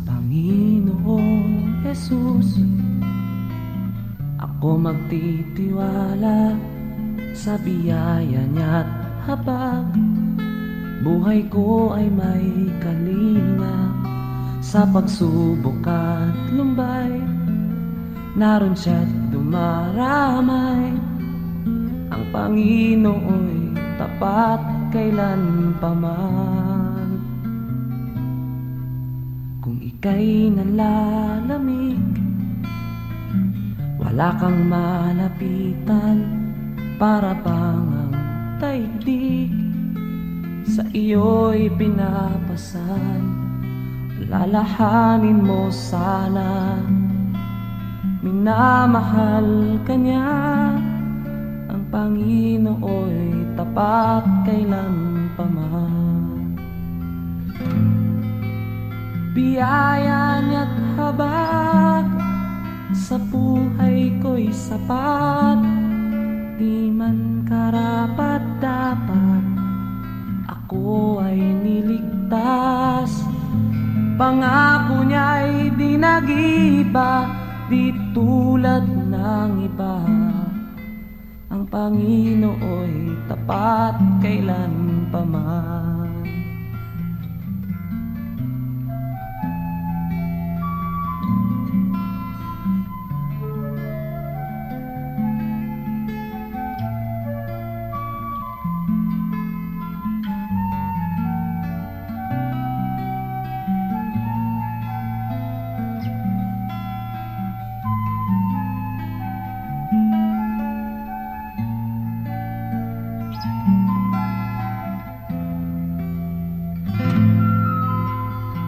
Panginoong Jesus, ako magtitiwala sa biyaya niya't habag. Buhay ko ay may kalinga sa pagsubok at lumbay. Naroon siya't dumaramay. Ang Panginoo'y tapat kailanpaman. Kung ika'y nalalamig, wala kang malapitan, para bang ang daigdig sa iyo'y pinapasan. Lalahanin mo sana, minamahal ka niya. Ang Panginoo'y tapat kailanpaman. Biyaya niya't habag sa buhay ko'y sapat. Di man karapat-dapat, ako ay niligtas. Pangako niya'y di nag-iba, di tulad ng iba. Ang Panginoo'y tapat kailanpaman.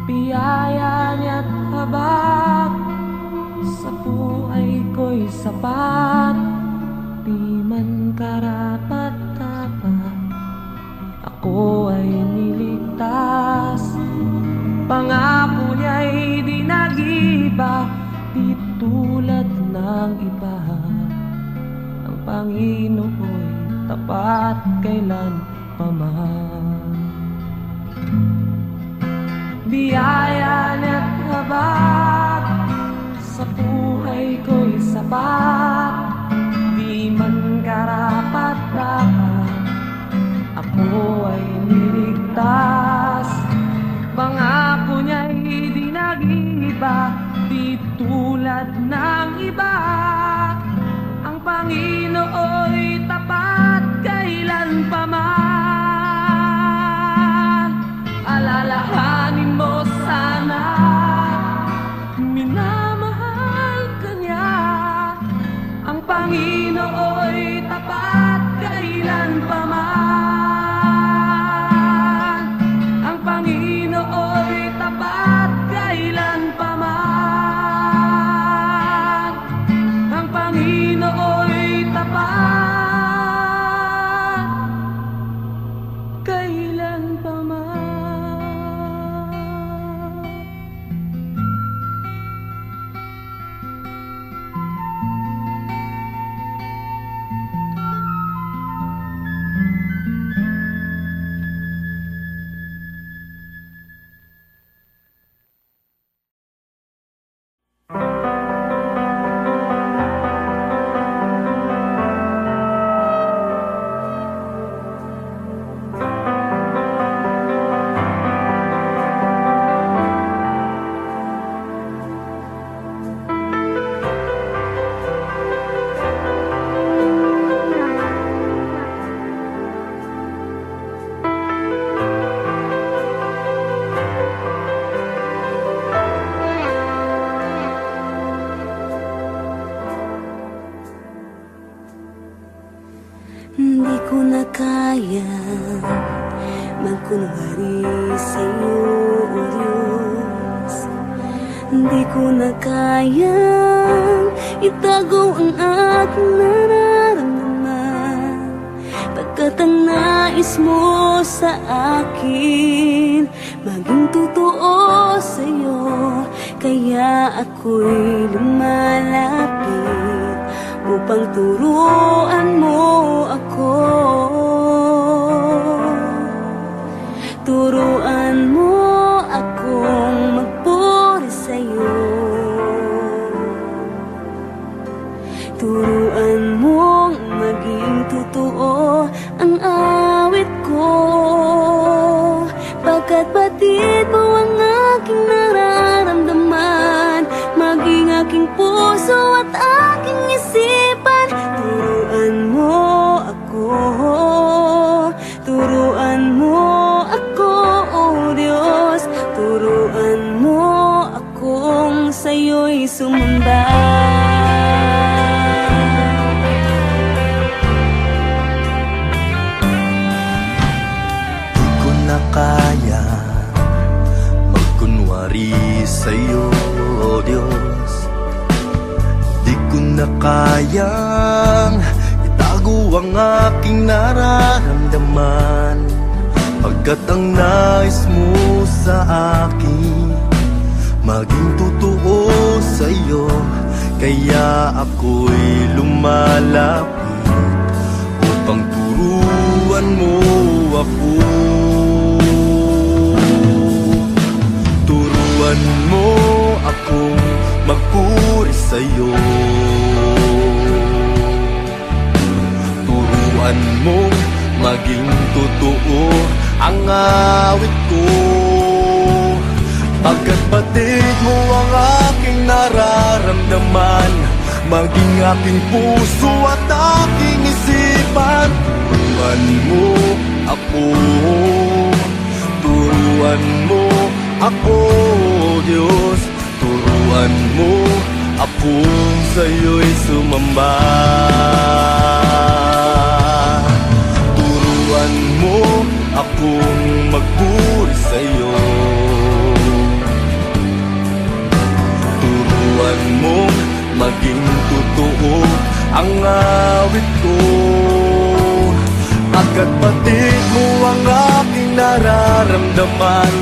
Biyaya niya't habag sa buhay ko'y sapat. Di man karapat-dapat, ako ay niligtas. Pangako niya'y di nag-iba, di tulad ng iba. Ang Panginoo'y tapat kailanpaman. Biyaya niya't habag sa buhay ko'y sapat. Di man karapat-dapat, ako ay niligtas. Pangako niya'y di nag-iba, di tulad ng iba. Ang Panginoo'y tapat kailanpaman. Alalahanin mo sana, minamahal ka niya. Ang Panginoo'y tapat kailanpaman. Ang Panginoo'y tapat kailanpaman. Ang Panginoo'y tapat kailanpaman. Hindi ko na kaya magkunwari sa'yo, O Diyos. Hindi ko na kayang itago ang aking nararamdaman, pagkat ang nais mo sa akin maging totoo sa'yo. Kaya ako'y lumalapit upang turuan mo ako. Turuan mo akong magpuri sa'yo'y sumamba. Di ko na kaya magkunwari sa'yo, oh Diyos. Di ko na kayang itago ang aking nararamdaman, pagkat ang nais mo sa akin maging totoo sa'yo. Kaya ako'y lumalapit upang turuan mo ako. Turuan mo akong magpuri sa'yo. Turuan mo maging totoo ang awit ko, pagkat batid mo ang aking nararamdaman, maging aking puso at aking isipan. Turuan mo ako, turuan mo ako, Diyos. Turuan mo akong sa'yo'y sumamba. Turuan mo akong magpuri sa'yo. Turuan mo maging totoo ang awit ko, pagkat batid mo ang aking nararamdaman,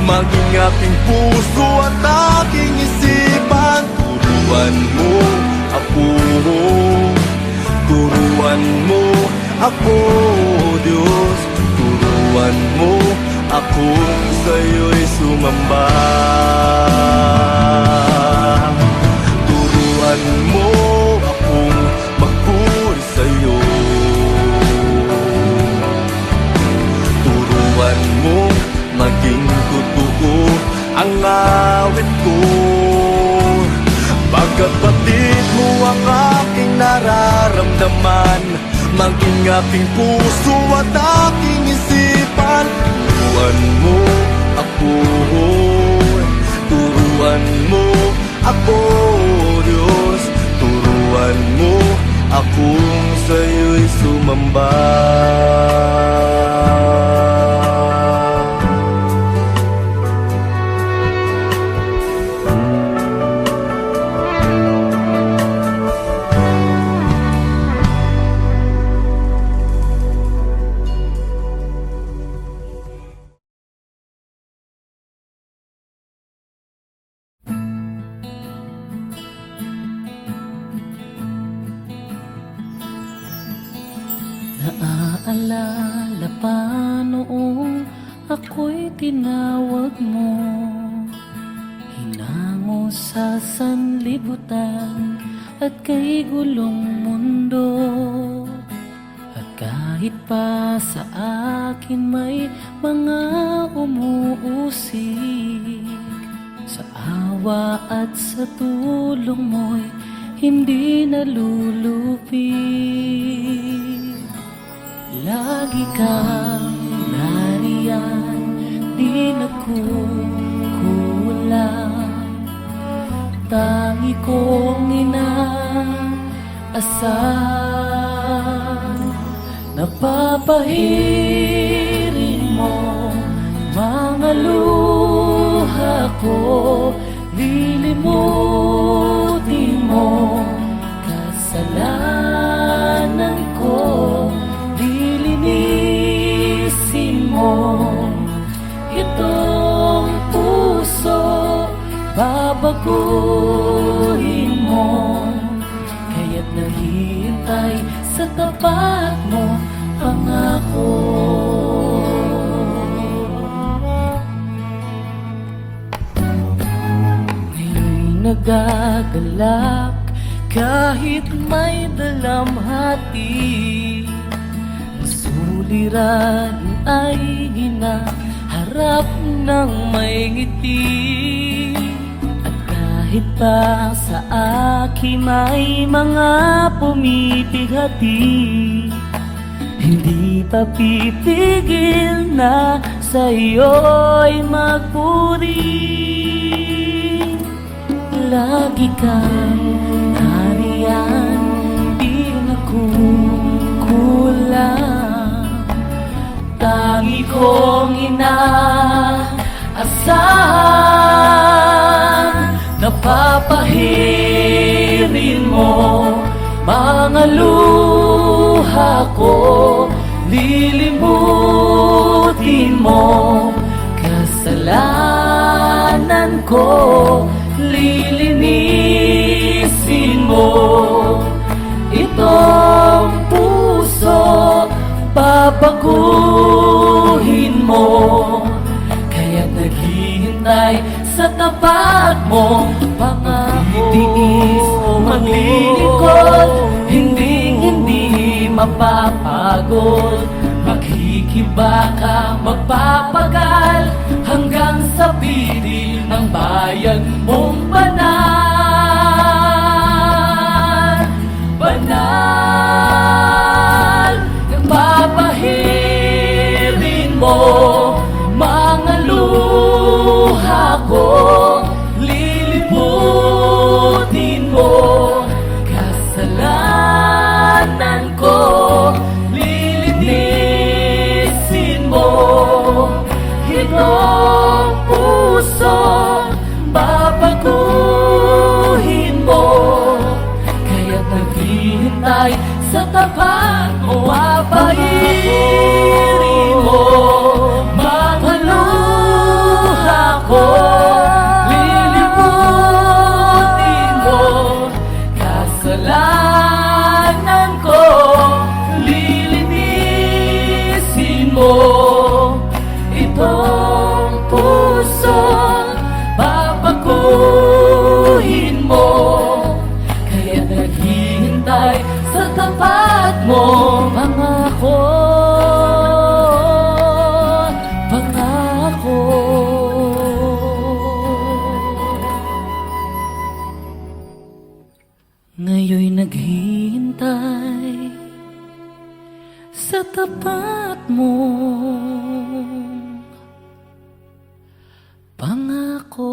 maging aking puso at aking isipan. Turuan mo ako, turuan mo ako, Diyos. Turuan mo akong sa'yo'y sumamba. Turuan mo akong magpuri sa'yo. Turuan mo maging totoo ang awit ko, pagkat batid mo ang aking nararamdaman, maging aking puso at aking isipan. Turuan mo ako, turuan mo ako, Diyos. Turuan mo akong sa'yo'y sumamba. Naaalala pa noong ako'y tinawag mo, hinango sa sanlibutan at kay gulong mundo. At kahit pa sa akin may mga umuusig, sa awa at sa tulong mo'y hindi nalulupig. Lagi kang nariyan, di nagkukulang. Tangi kong inaasahan, napapahirin mo mga luha ko. Lilimutin mo kasalanan ko, lilinisin mo itong puso, babaguhin mo. Kaya't naghihintay sa tapat mo, pangako. Ngayon'y nagagalak kahit may dalamhati. Suliran ay hinaharap ng may ngiti. At kahit pa sa akin may mga pumipigati, hindi pa pipigil na sa'yo'y magpuri. lagi kang nariyan, di na kulang. Tangi kong inaasahan, napapahirin mo mga luha ko, lilimutin mo kasalanan ko, lilinisin mo itong puso, babaguhin mo, kaya naghihintay sa tapat mo. Pangako, titiis, maglilingkod, hindi mapapagod, makikibaka, magpapagal, hanggang sa piling ng bayan mong banal. Banal, napapahirin mo mga luha ko, lilimutin mo kasalanan ko, lilinisin mo itong puso, babaguhin mo, kaya't naghihintay sa tapat mo, apahirin mo mga luha ko, lilimutin mo kasalanan ko, lilinisin mo itong puso, babaguhin mo, kaya naghihintay sa tapat mo. Pangako, pangako. Ngayon'y naghihintay sa tapat mo. Pangako.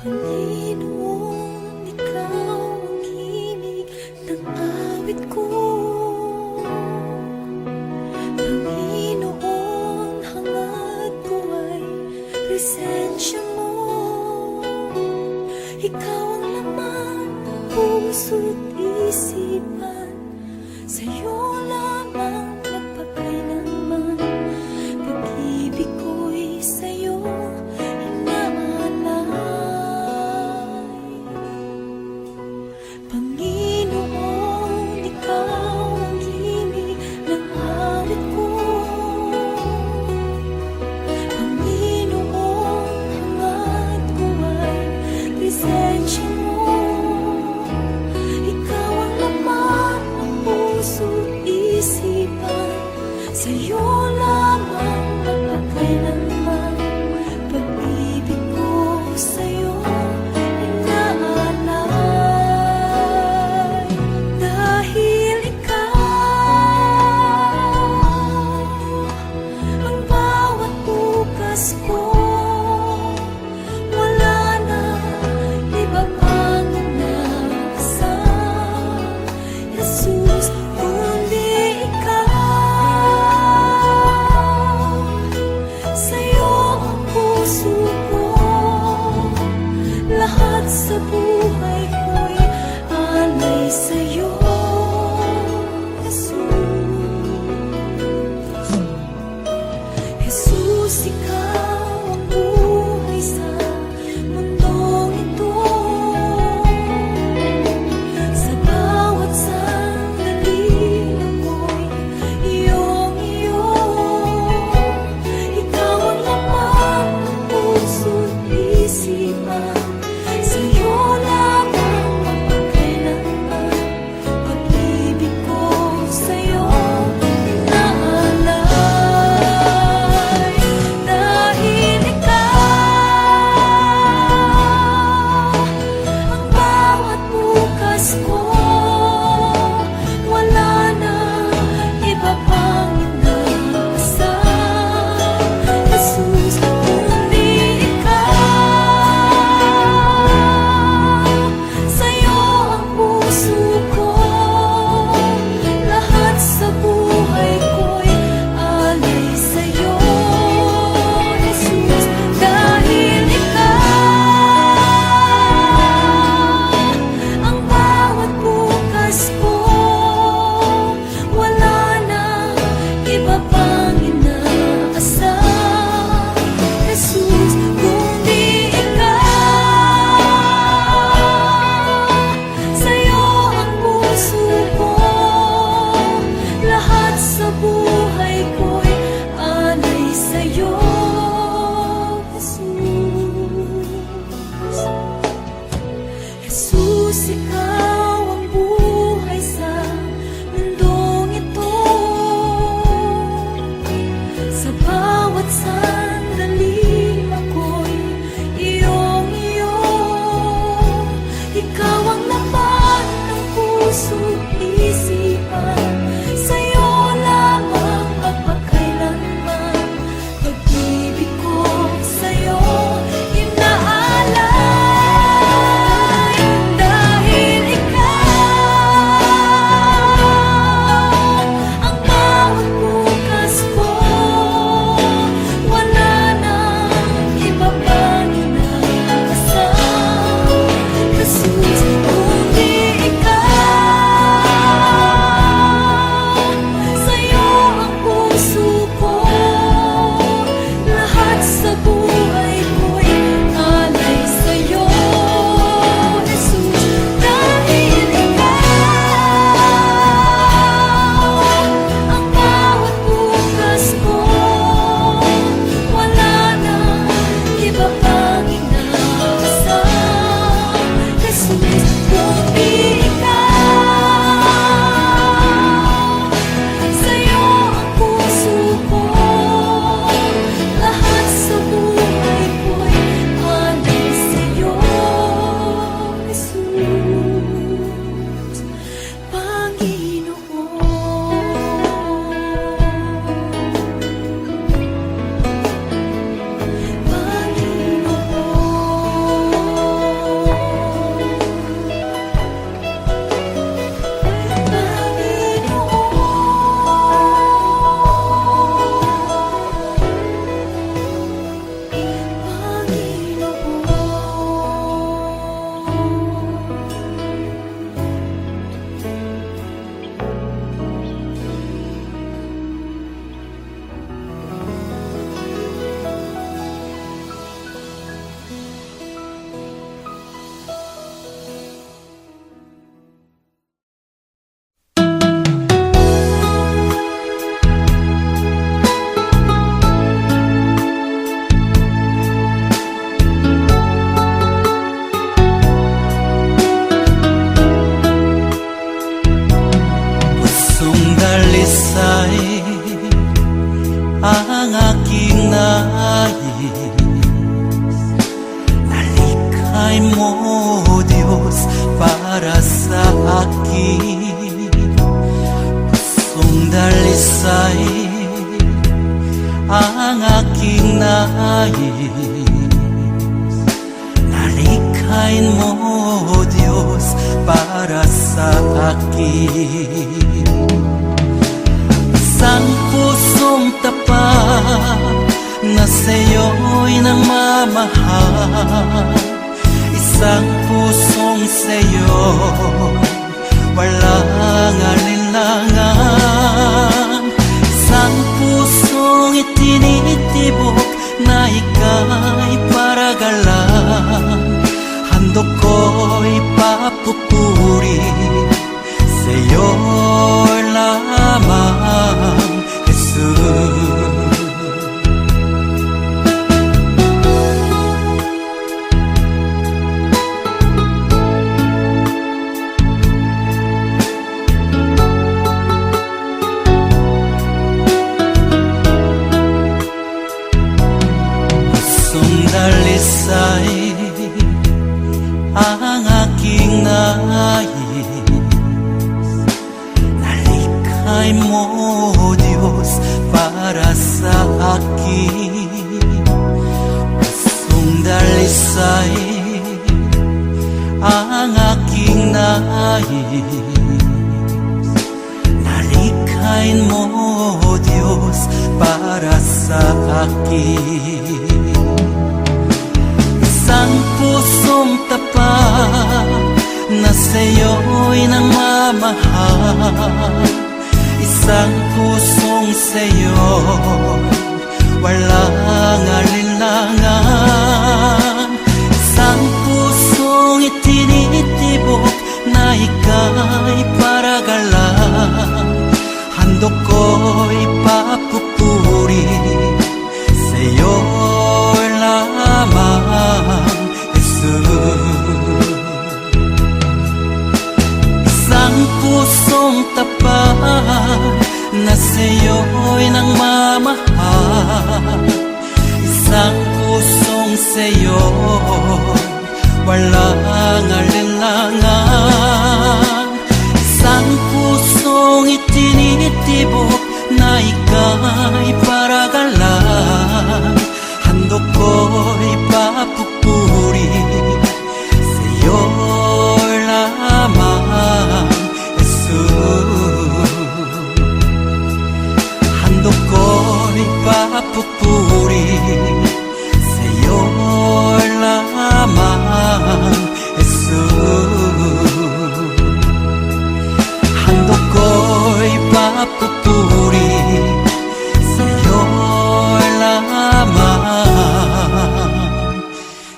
Panginoon, ikaw ang himig ng awit ko. Panginoon, hangad ko ay presensya mo. Ikaw ang laman ng puso't isipan, sa'yo lamang magpakailanman. Pag-ibig ko'y sa'yo Panginoon, ikaw ang himig ng awit ko. Panginoon, hangad ko ay presensya mo. Ikaw ang laman Jesus, ikaw ang buhay sa mundong ito. Sa bawat sandali ako'y iyong-iyo. Ikaw ang laman ng puso't isipan. Sa'yo lamang magpakailanman. Pag-ibig ko sa'yo inaalay. Dahil ikaw ang bawat bukas ko. Wala nang iba pang inaasam. Jesus, kundi ikaw. Sa'yo ang puso ko. Lahat sa buhay ko'y alay sa'yo, Jesus. Dahil ikaw ang bawat bukas ko. Wala nang iba pang inaasam. Jesus, kundi ikaw. Sa'yo ang puso ko. Lahat sa buhay ko'y alay sa'yo, Jesus, Pusong dalisay ang aking nais. Nalikhay mo, Diyos, para sa akin. Pusong dalisay ang aking nais. Nalikhay mo, Diyos, para sa akin. Isang pusong tapat na sa'yo'y namamahal. Isang pusong sa'yo walang alinlangan. Isang pusong itinitibok na ika'y paragalan. Handog ko'y papupuri sa'yo lamang, Jesus. Pusong dalisay ang aking nais. Nalikhay mo, Diyos, para sa akin. Pusong dalisay ang aking nais. Nalikhay mo, Diyos, para sa akin. Isang pusong tapat na sa'yo'y namamahal. Isang pusong sa'yo walang alinlangan. Isang pusong itinitibok na ika'y paragalan. Handog ko'y papupuri sa'yo lamang, Jesus. walang alinlangan. Isang pusong itinitibok na ika'y paragalan. Handog ko'y papupuri sa'yo lamang, Jesus. Handog ko'y papupuri sa'yo lamang, Jesus. Handog ko'y papupuri sa'yo lamang,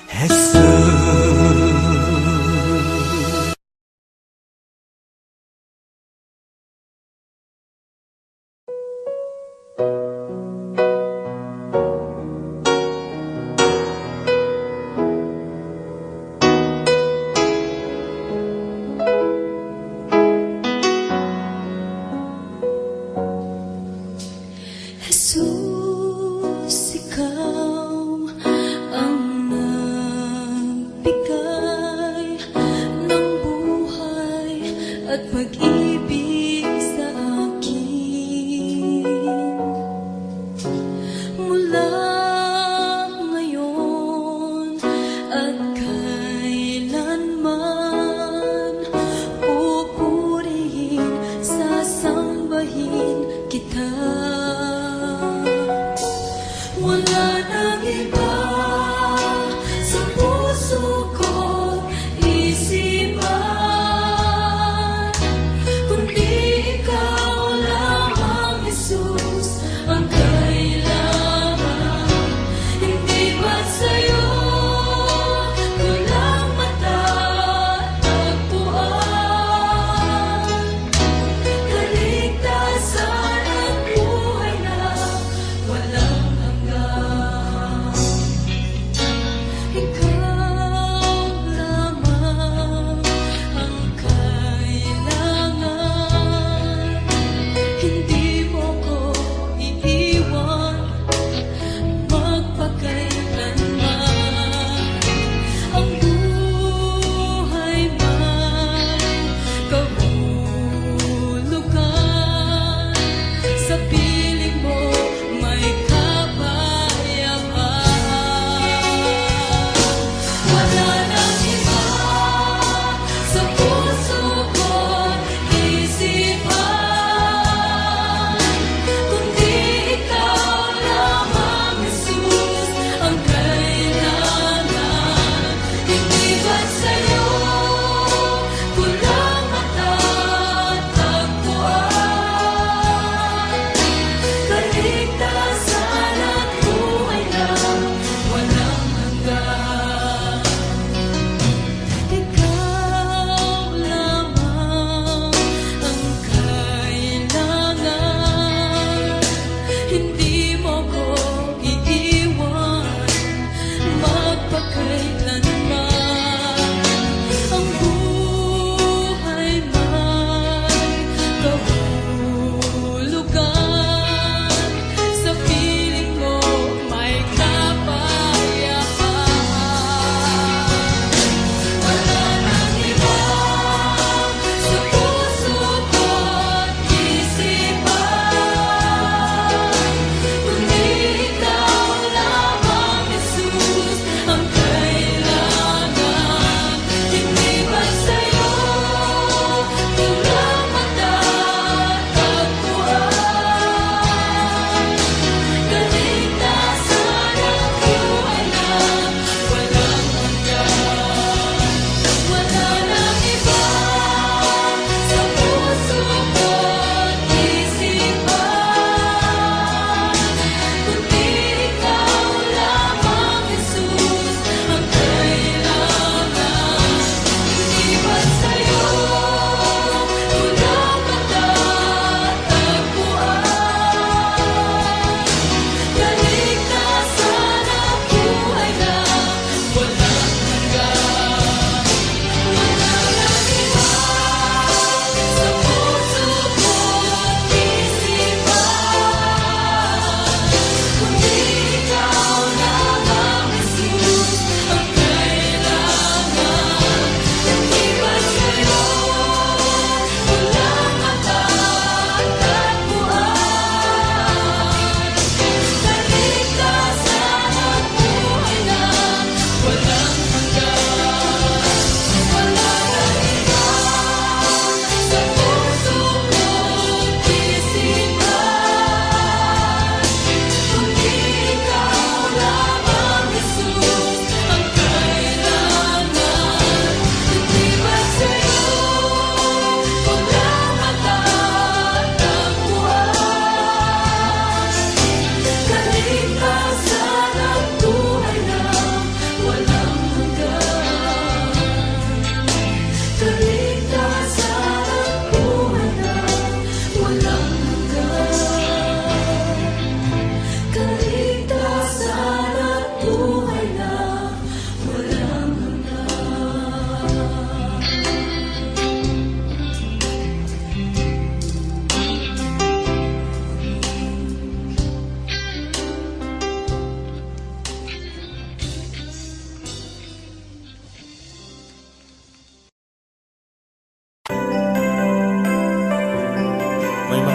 Jesus. Jesus, ikaw ang nagbigay ng buhay at pag-ibig sa akin. Mula ngayon at kailanman, pupurihin, sasambahin kita. Wala nang iba sa puso ko't isipan,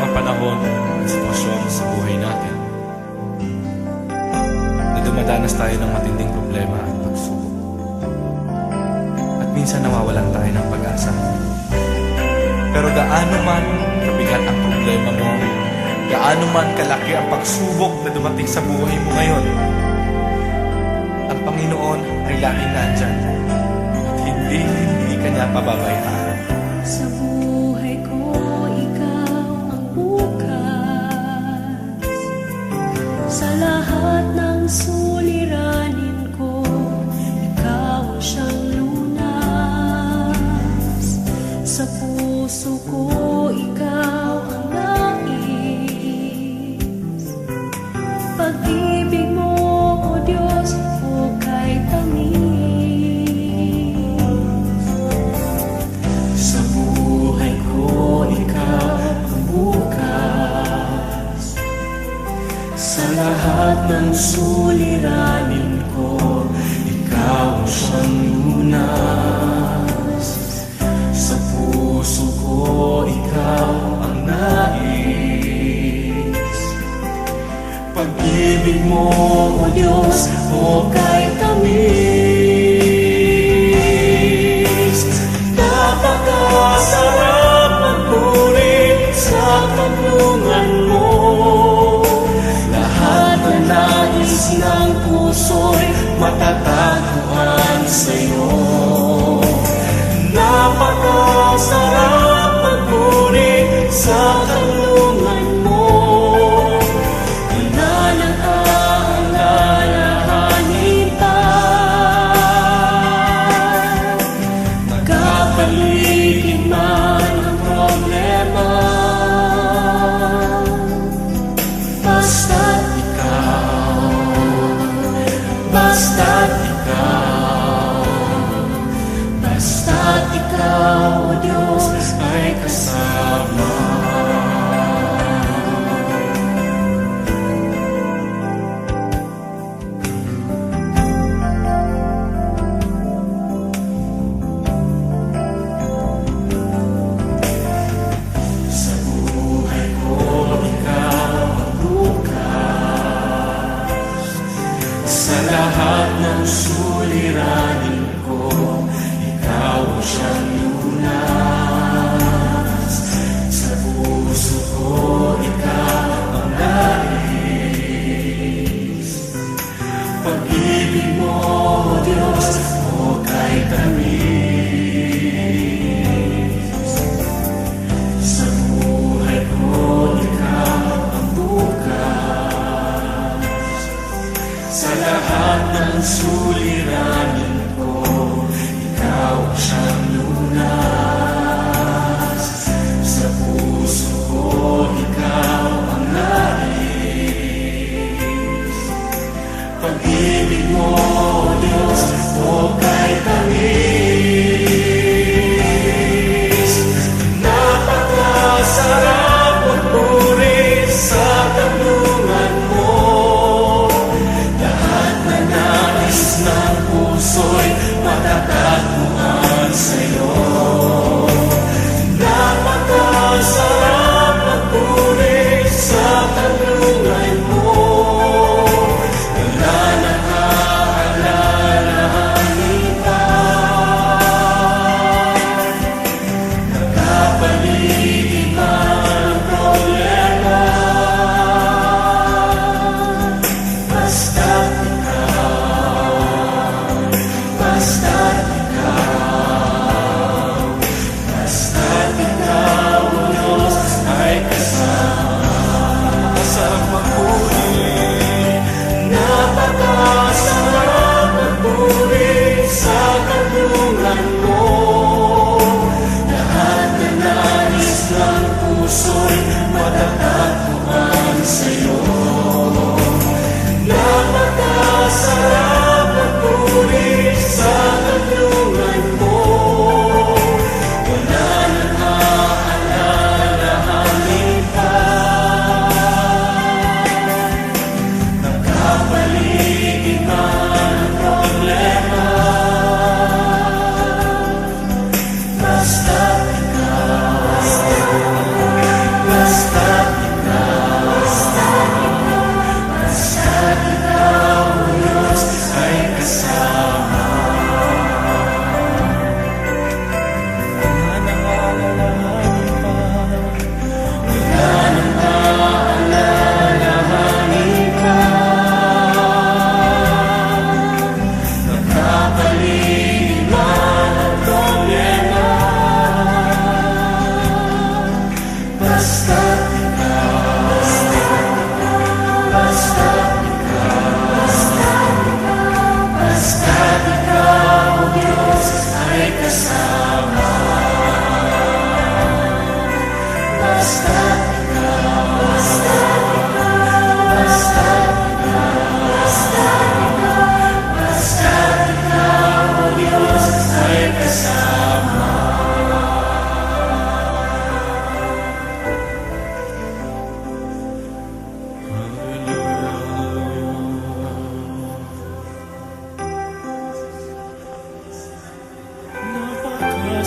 mga panahon at sitwasyon sa buhay natin na dumadanas tayo ng matinding problema at pagsubok. At minsan nawawalan tayo ng pag-asa. Pero gaano man kabigat ang problema mo, gaano man kalaki ang pagsubok na dumating sa buhay mo ngayon, ang Panginoon ay laging nandyan at hindi ka niya pababayaan. Sa buhay ko, ikaw ang bukas. Sa lahat ng suliranin ko, ikaw ang siyang lunas. Sa puso ko, ikaw ang nais. Pag-ibig mo, O Diyos, hukay tamis. Sa buhay ko, ikaw ang bukas. Sa lahat ng suliranin ko, ikaw ang siyang lunas. Sa puso ko, ikaw ang nais. Pag-ibig mo, O Diyos, hukay tamis. Napakasarap magpuri sa kanlungan mo. Lahat na nais ng puso'y matatagpuan sa'yo. Napakasarap magpuri sa kanlungan mo. Wala nang aalalahanin pa. Magkapaligid man ang problema, basta't ikaw, basta't ikaw, basta't ikaw, O Diyos, ay kasama. Sa buhay ko, ikaw ang bukas. Sa lahat ng suliranin ko, ikaw ang siyang lunas.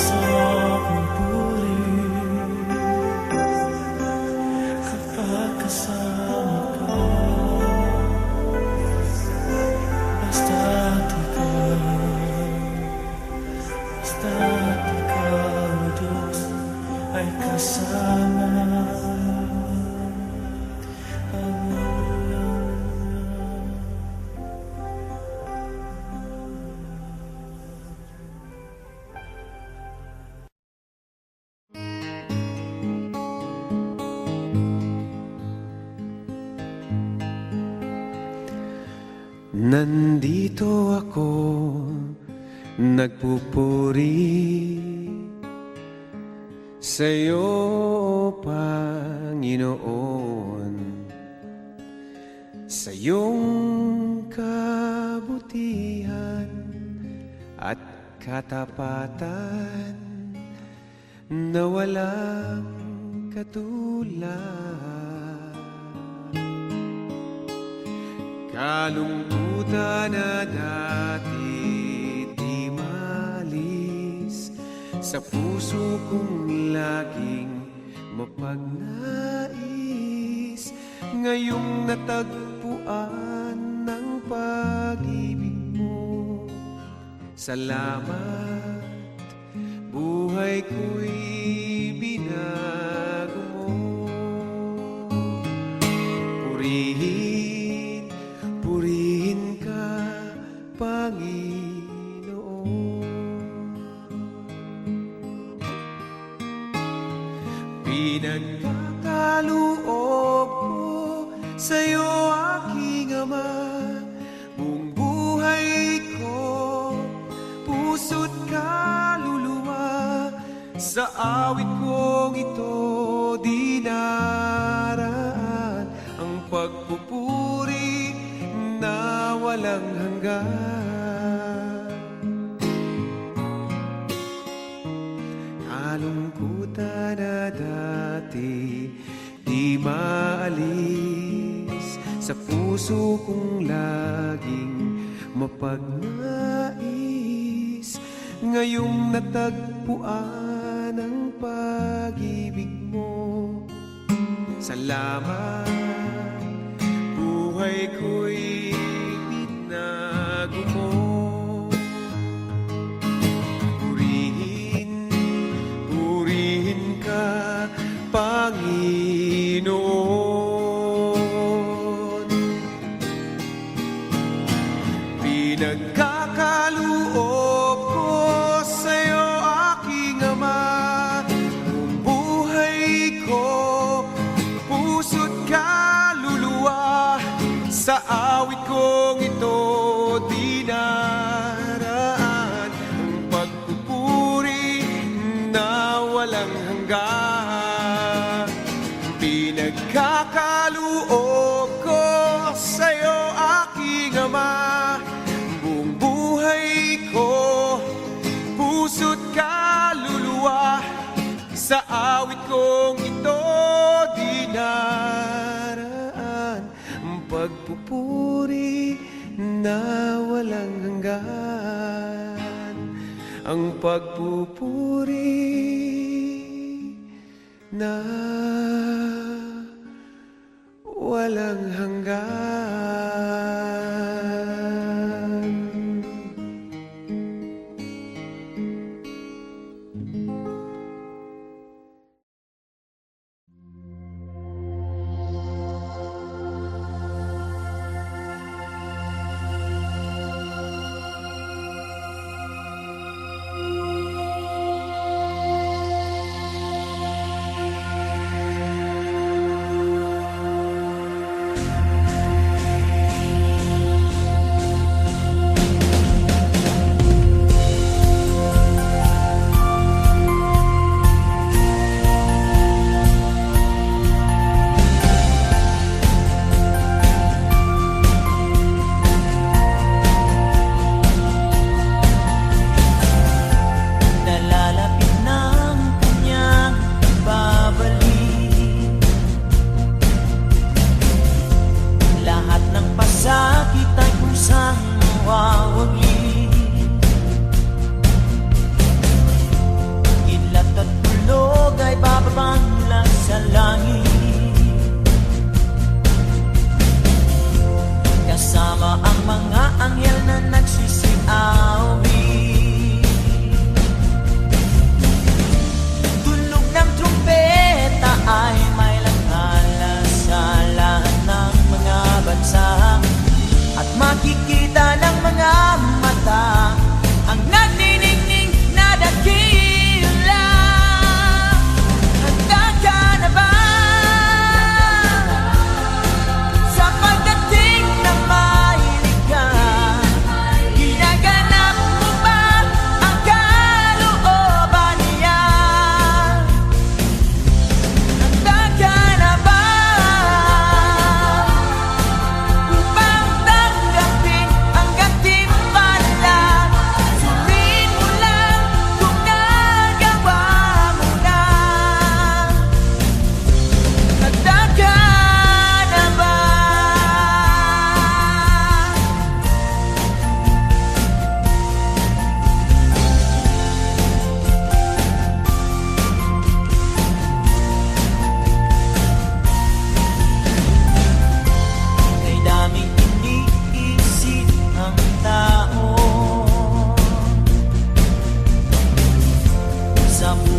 sa pupuri kapag kasama ka. Basta't ikaw, Diyos, ay kasama. Nandito ako, nagpupuri sa'yo, Panginoon, sa iyong kabutihan at katapatan na walang katulad. Kalungkutan na dati di malis sa puso kong laging mapagnais, ngayong natagpuan ng pag-ibig mo. Salamat, buhay ko'y binago mo. Purihin ka, Panginoon. Pinagkakaloob ko sa'yo, aking Ama, buong buhay ko, puso't kaluluwa. Sa awit kong ito dinaraan ang pagpupuri na walang hanggan. Kalungkutan na dati di maalis sa puso kong laging mapagnais, ngayong natagpuan ang pag-ibig mo. Salamat, buhay ko'y binago mo. Purihin ka, Panginoon. Pinagkakaloob ko sa'yo, aking Ama, buong buhay ko, puso't kaluluwa. Sa awit kong ito dinaraan ang pagpupuri na walang hanggan. Pinagkakaloob ko sa'yo, aking Ama, buong buhay ko, puso't kaluluwa. Sa awit kong ito dinaraan ang pagpupuri na walang hanggan. Ang pagpupuri na walang hanggan.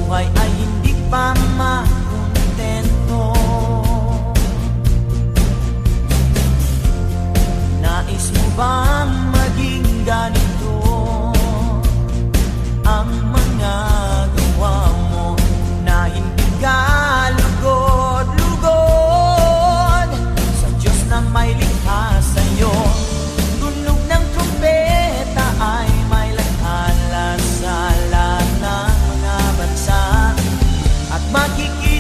buhay ay hindi pa makontento. Nais mo bang maging ganito ang mga gawa mo, na hindi ka lugod-lugod sa Diyos na may likha sa'yo? Tunog ng trumpeta ay may lathala sa lahat ng mga bansa, at makikita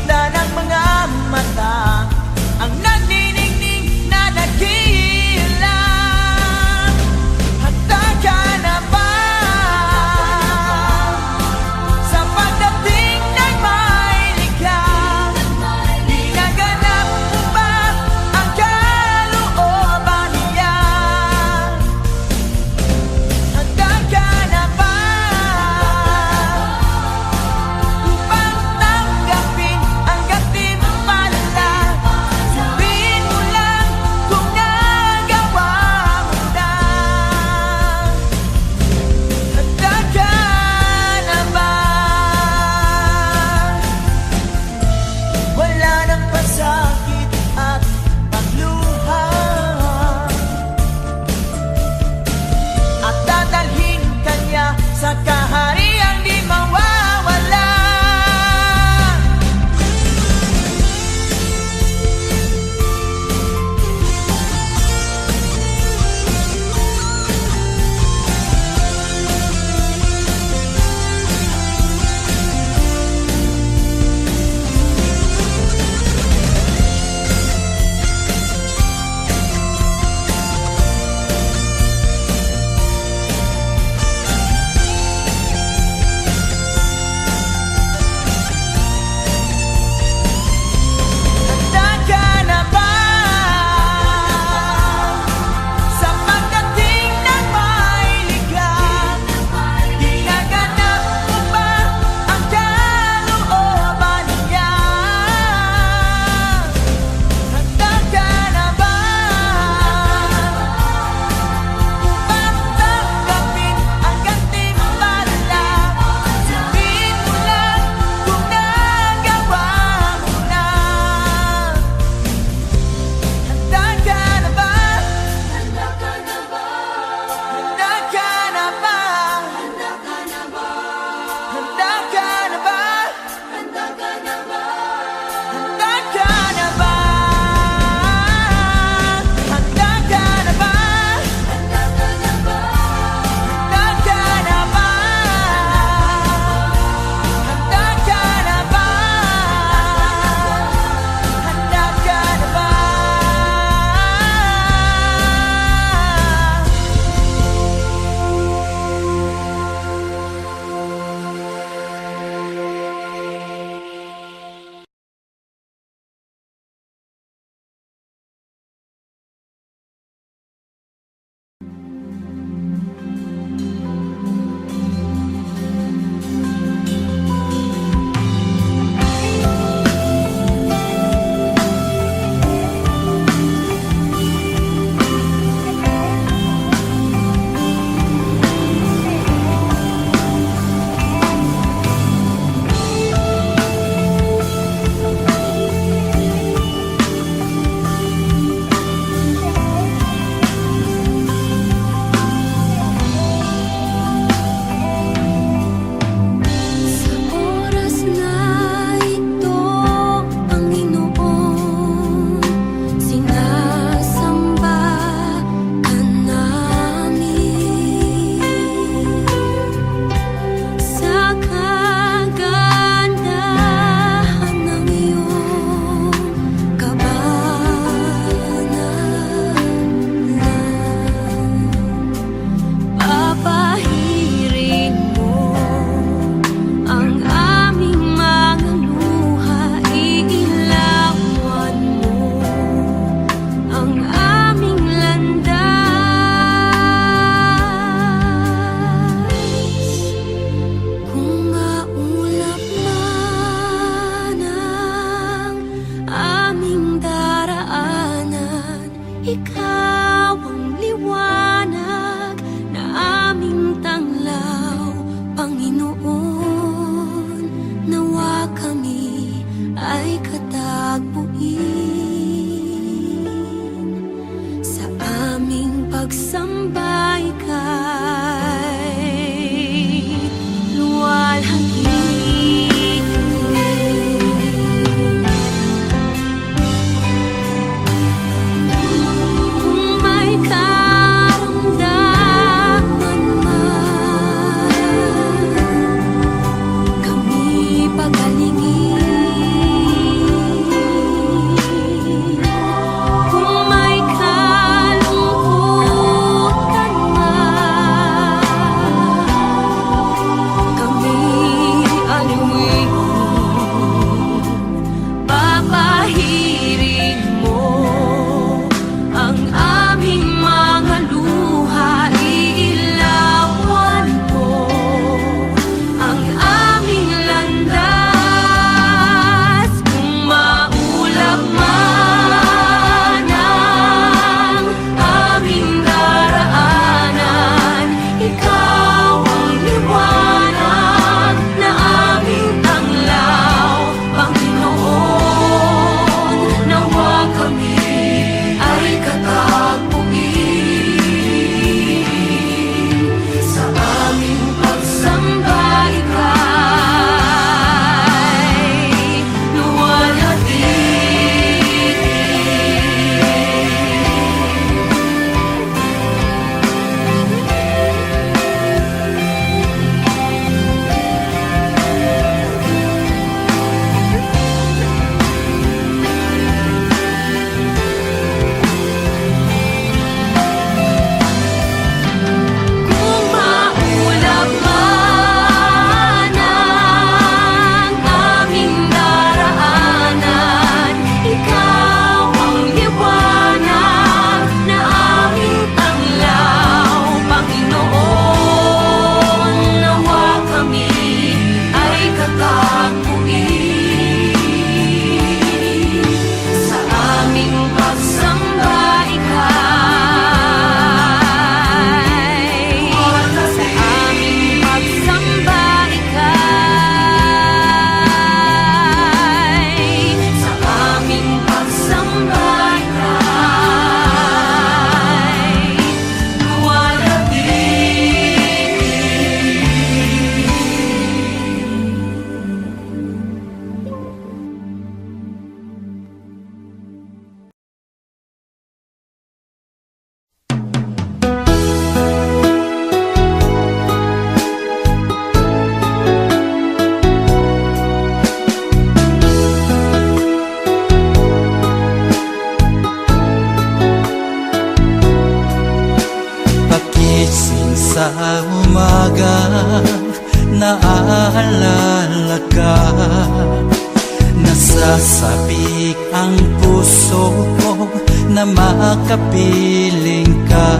Nasasabik ang puso ko na makapiling ka.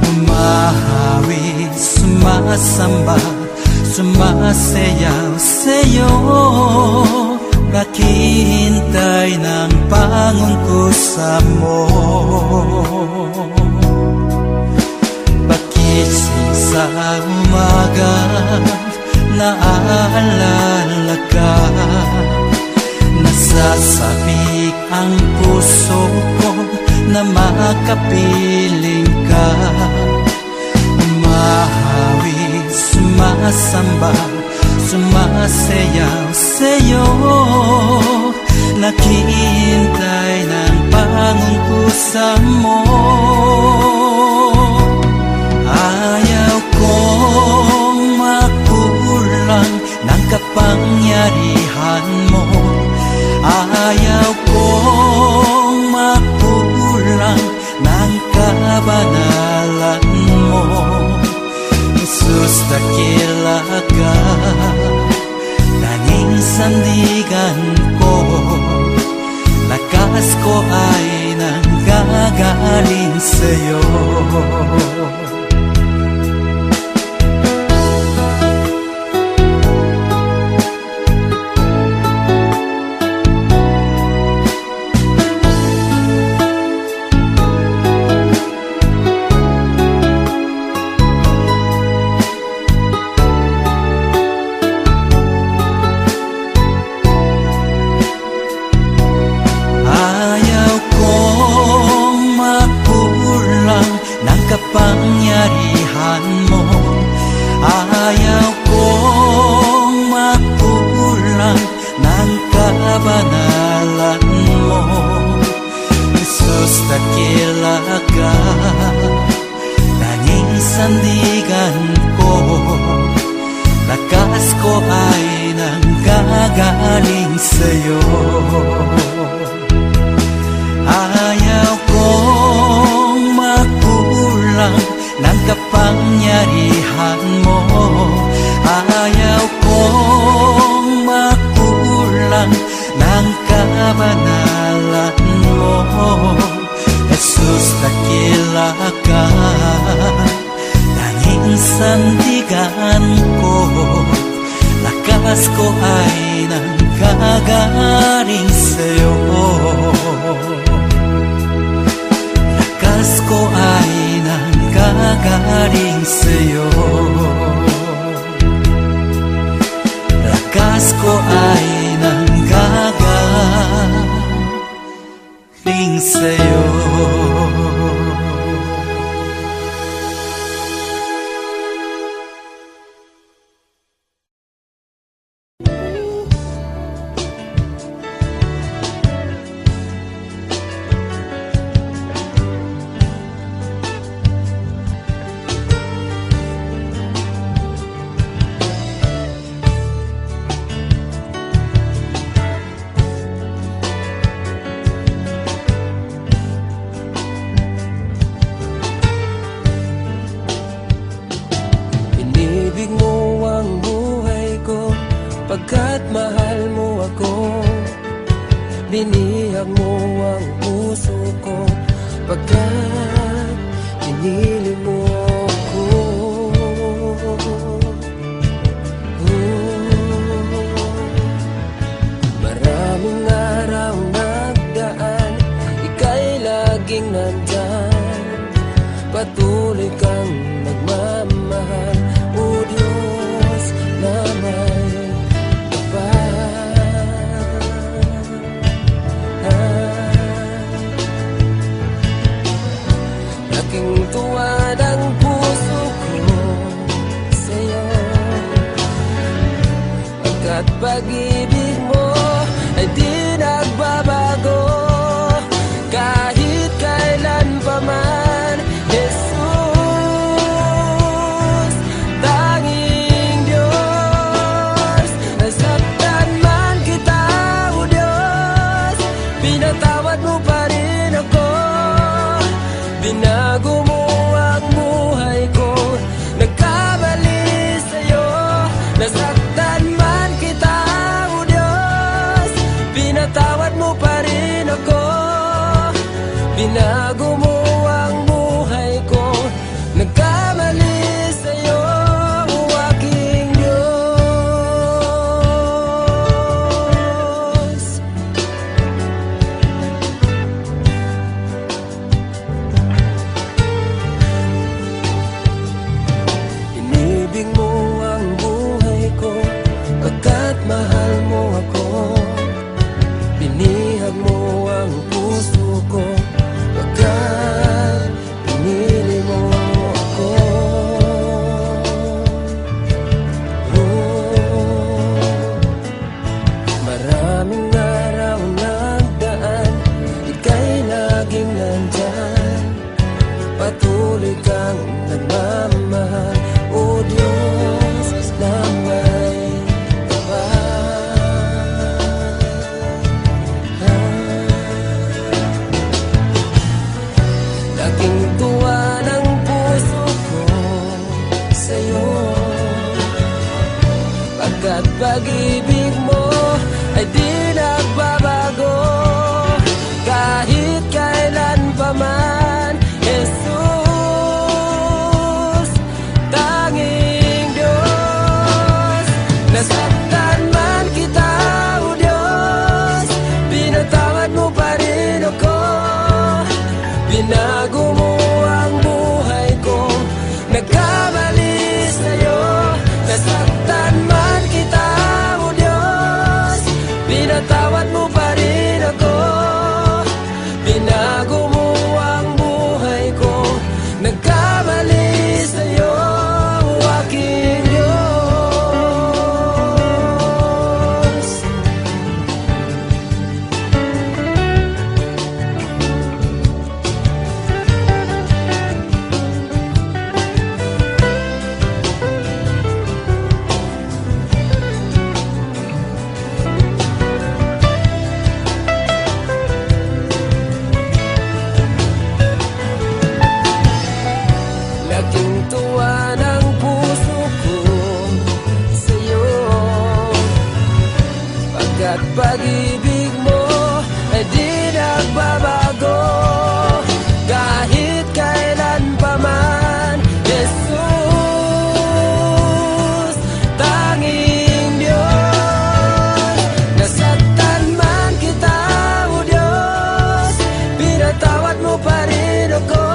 Umahawi, sumasamba, sumasayaw sa'yo. Naghihintay ng pangungkusa mo. Pagising sa umaga, naaalala ka. Nasasabik ang puso ko na makapiling ka. Umahawi, sumasamba, sumasayaw sa'yo. Naghihintay ng pangungkusa mo. Ayaw kong makulang ng kapangyarihan mo. Ayaw kong makulang ng kabanalan mo. Jesus, dakila ka, tanging sandigan ko. Lakas ko ay nanggagaling sa'yo. Kapangyarihan mo. Ayaw kong makulang ng kabanalan mo. Jesus, dakila ka, tanging sandigan ko. Lakas ko ay nanggagaling sa'yo. Ayaw kong makulang ng kapangyarihan mo. Ayaw kong makulang ng kabanalan mo. Jesus, dakila ka, tanging sandigan ko. Lakas ko ay nanggagaling sa'yo. Lakas ko ay nanggagaling sa'yo. Lakas ko ay nanggagaling sa'yo. Pagkat mahal mo ako, binihag mo ang puso ko. Pagkat pinili mo ako, maraming araw nagdaan, ika'y laging nandyan. Patuloy kang nagmamahal, o Diyos na may tuwad ang puso ko sa'yo. Pagkat pag-ibig mo ay di nagbabago kahit kailan pa man. Jesus, tanging Diyos, nasaktan man kita, o Diyos, pinatawad mo pa rin ako. Binago mo ang buhay ko, nagkamali sa'yo. Nasaktan man kita, o Diyos, mahal mo ako. Binihag mo ang puso ko, pagkat pinili mo ako. Maraming araw nagdaan, ika'y laging nandyan. Patuloy kang nagmamahal, o Diyos na may laking tuwa ng puso ko sa'yo, pagkat pag-ibig mo ay di nagbabago kahit kailan pa man. Jesus, tanging Diyos, nasaktan man kita, o Diyos, pinatawad mo pa rin ako. Binago mo ang buhay ko, nagkamali sa'yo. Nasaktan man kita, o Diyos, pinatawad mo pa rin ako. Binago mo ang buhay ko, nagkamali sa'yo, aking Diyos. Laking tuwa ng puso ko sa'yo, pagkat pag-ibig mo ay di nagbabago kahit kailan pa man. Jesus, tanging Diyos, nasaktan man kita, o Diyos, pinatawad mo pa rin ako.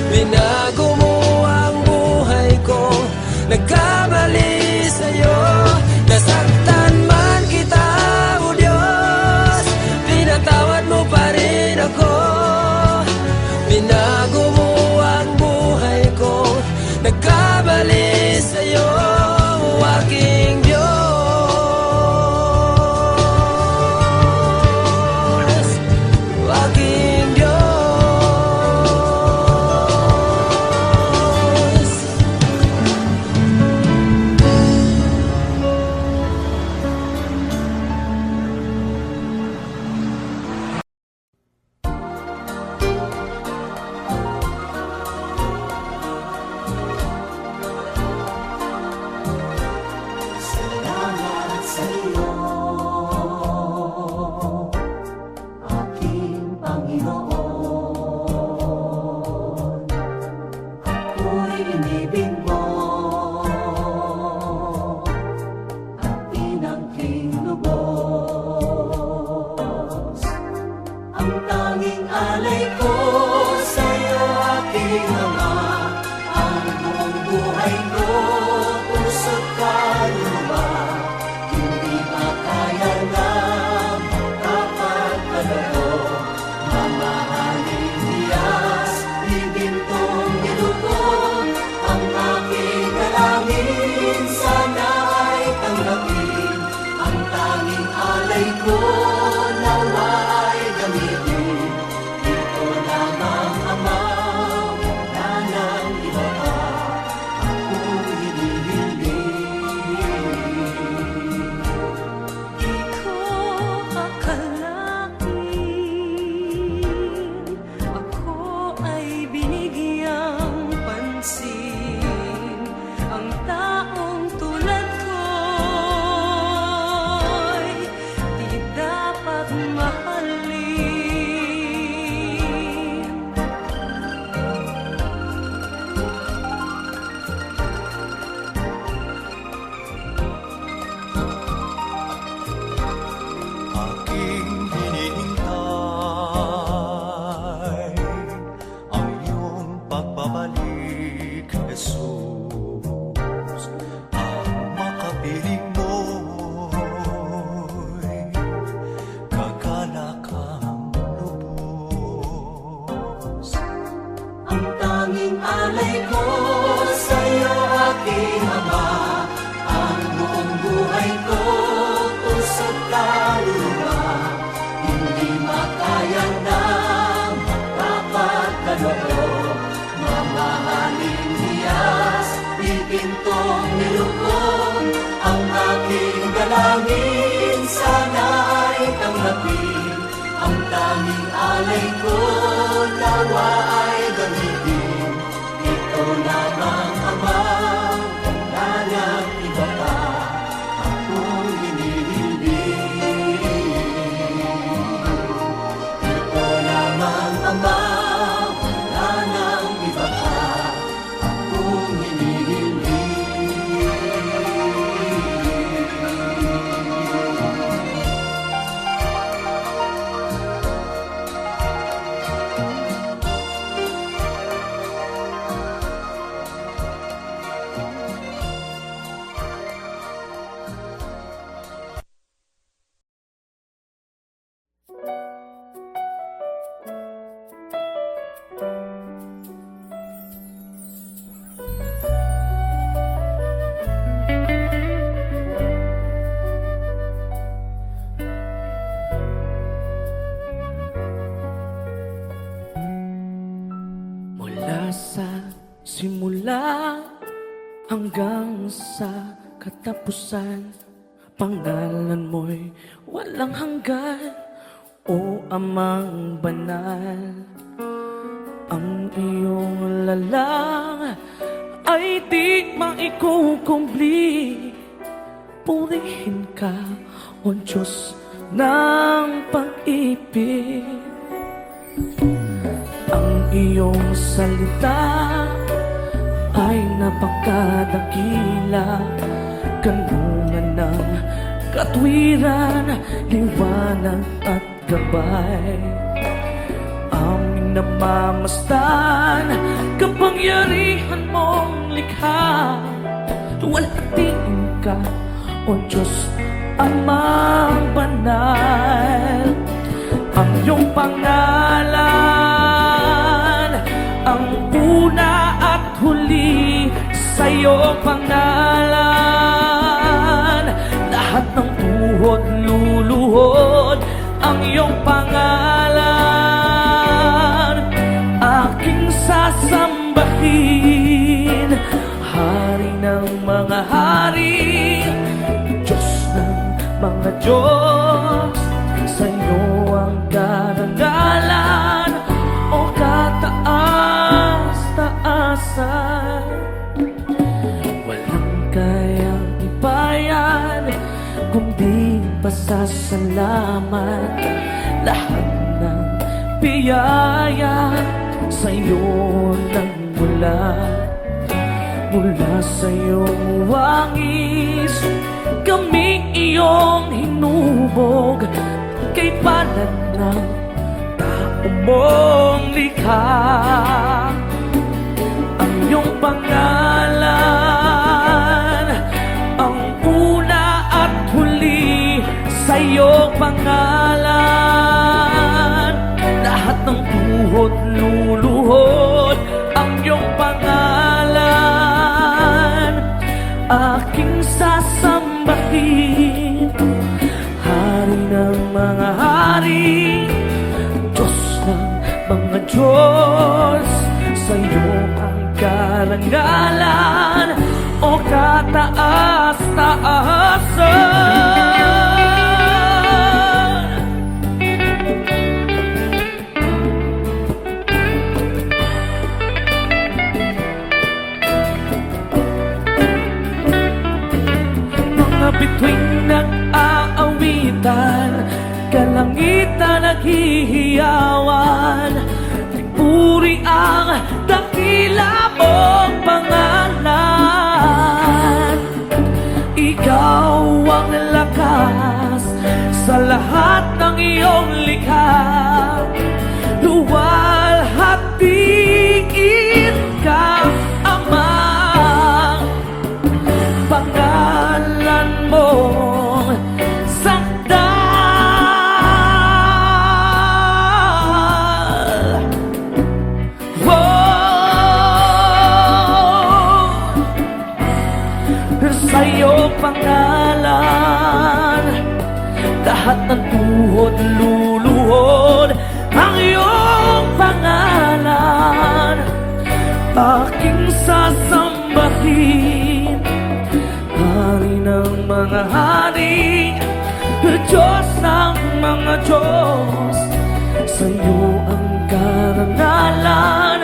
Binago mo ang buhay ko, nagkamali sa'yo. Nasaktan man kita, o Diyos, mong nilubog ang aking dalangin. Sana'y tanggapin ang tanging alay ko, nawa ay gamitin. Ito lamang Ama, wala nang iba pa akong hinihiling. Ito lamang Ama, wala nang iba pa akong hinihiling. Mula sa simula hanggang sa katapusan, pangalan mo'y walang hanggan, o Amang banal. Ang iyong lalang ay di maikukumpli. Purihin ka, O Diyos ng pag-ibig. Ang iyong salita ay napakadakila, kanungan ng katwiran, liwanag at gabay. Aming namamasdan, kapangyarihan mong likha. Luwalhatiin ka, O Diyos, Amang banal. Ang iyong pangalan, ang una at huli, sa iyong pangalan lahat ng tuhod luluhod. Ang iyong pangalan aking sasambahin, Hari ng mga hari, Diyos ng mga Diyos. Sa iyo ang karangalan, o kataas-taasan. Walang kayang ibayan, kundi pasasalamat. Lahat ng biyaya sa iyo nagmula. Mula sa iyong wangis, kaming iyong hinubog. Kay palad ng tao mong likha. Ang iyong pangalan, ang una at huli, sa iyong pangalan lahat ng tuhod luluhod. Ang iyong pangalan aking sasambahin, Hari ng mga hari, Diyos ng mga Diyos. Sa iyo ang karangalan, o kataas-taasan. Mga bituing nag-aawitan, kalangitan naghihiyawan. Puri ang dakila mong pangalan. Ikaw ang lakas sa lahat ng iyong likha. Luwalhatiin ka, Ama. Pangalan mo sa iyong pangalan lahat ng tuhod luluhod. Ang iyong pangalan aking sasambahin, Maharing Diyos ng mga Diyos, sa'yo ang karangalan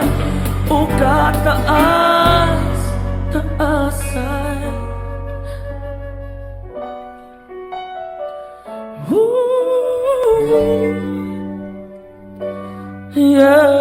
o kataas-taasan. Yeah.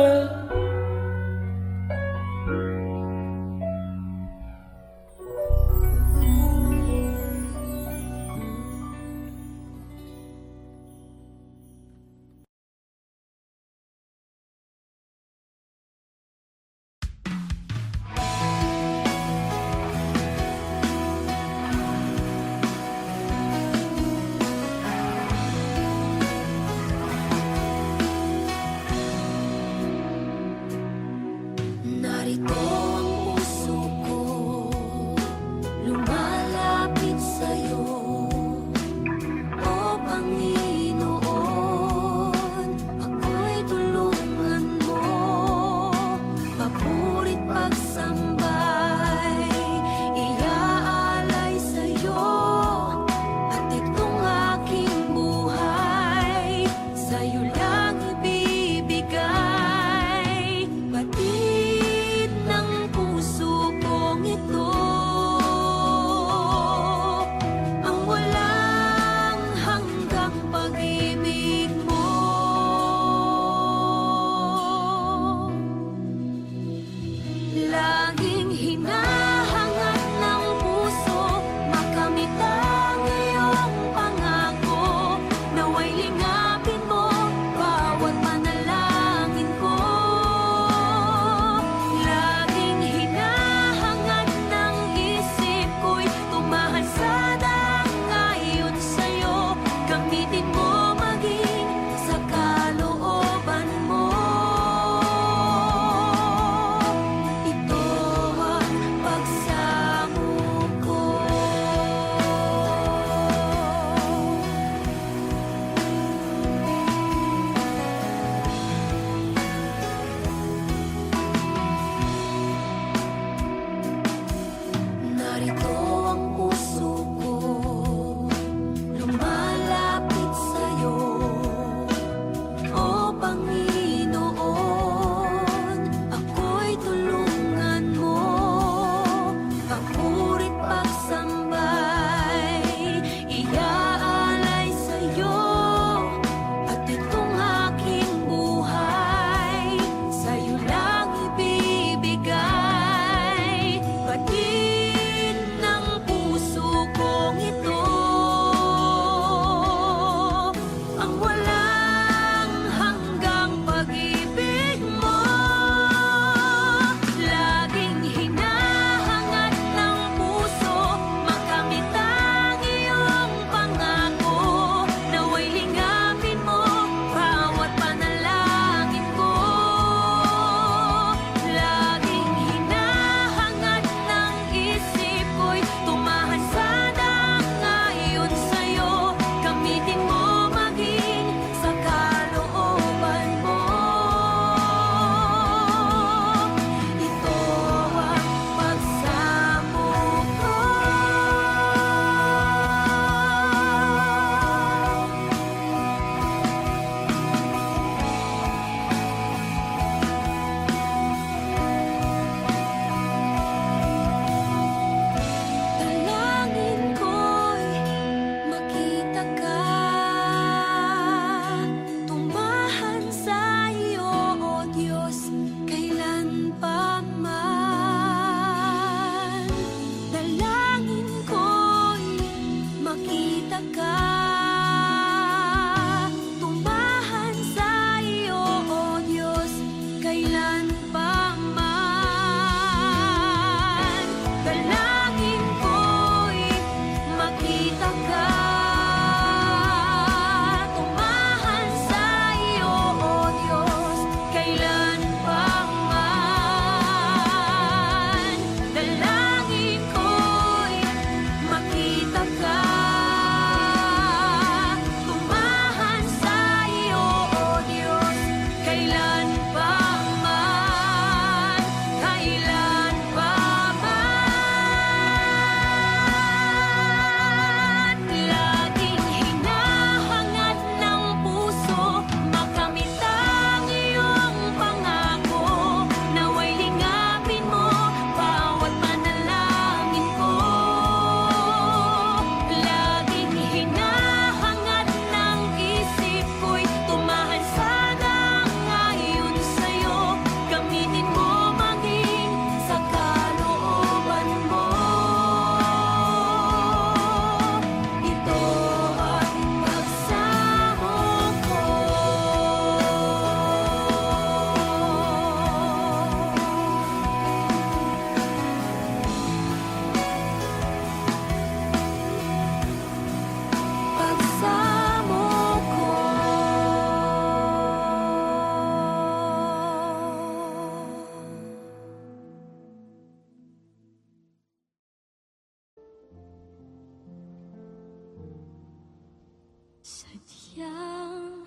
Sadyang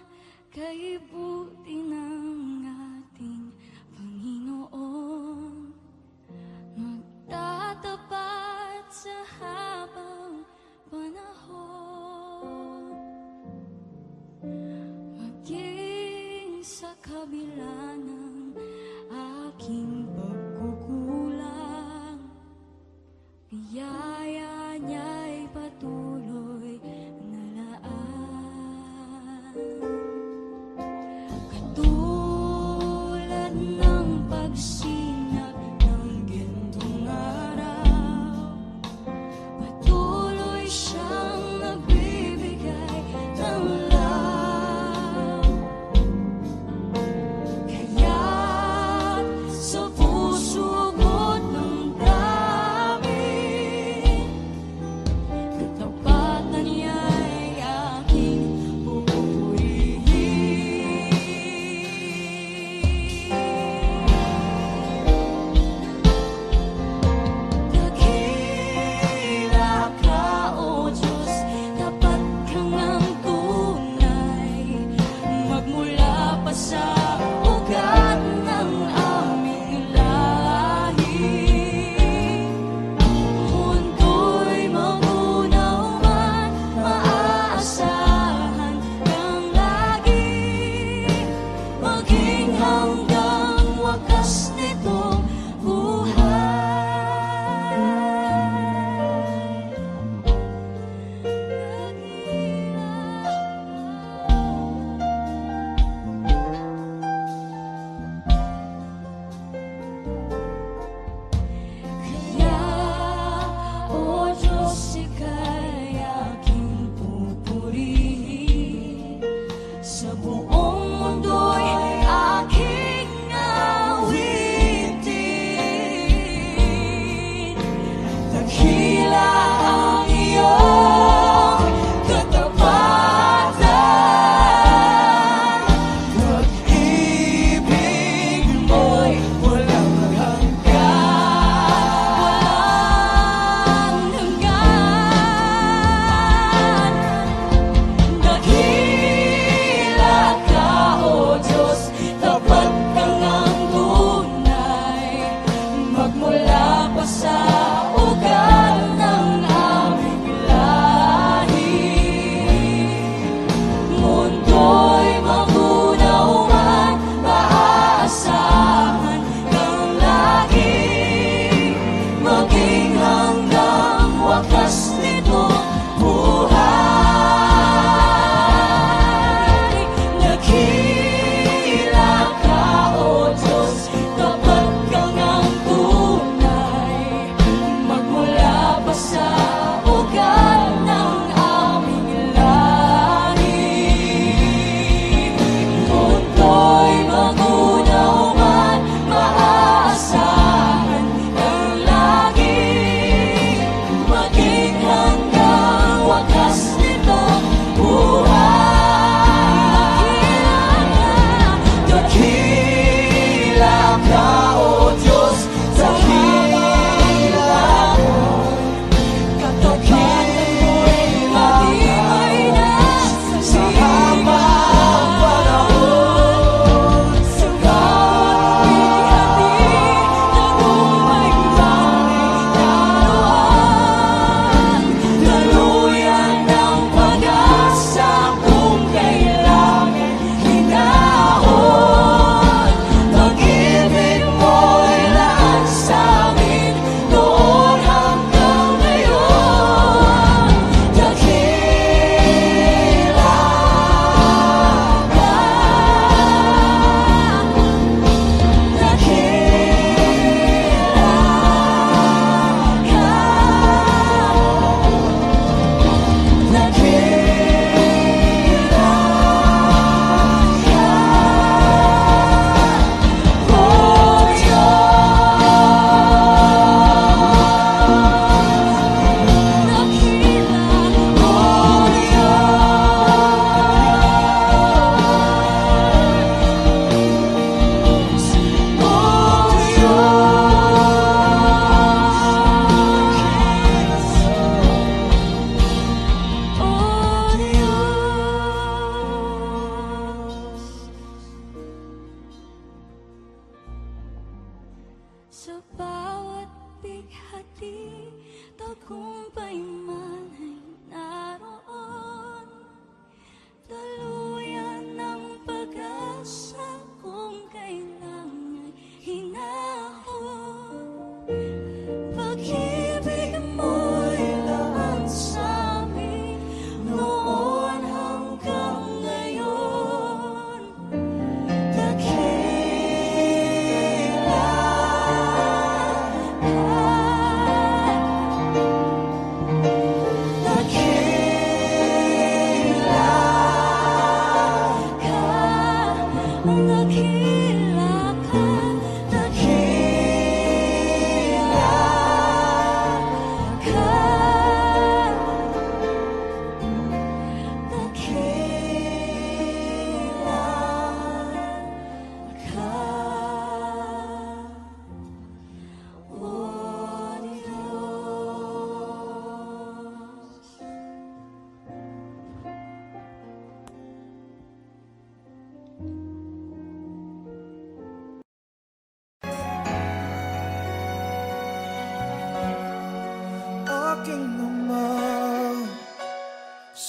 kaibuti ng ating Panginoon, magtatapat sa habang panahon, maging sa kabila ng aking pagkukulang, biyaya niya'y patuloy na laan. Katulad ng pagsinag ng gintong araw, patuloy siyang nagbibigay ng love. Kaya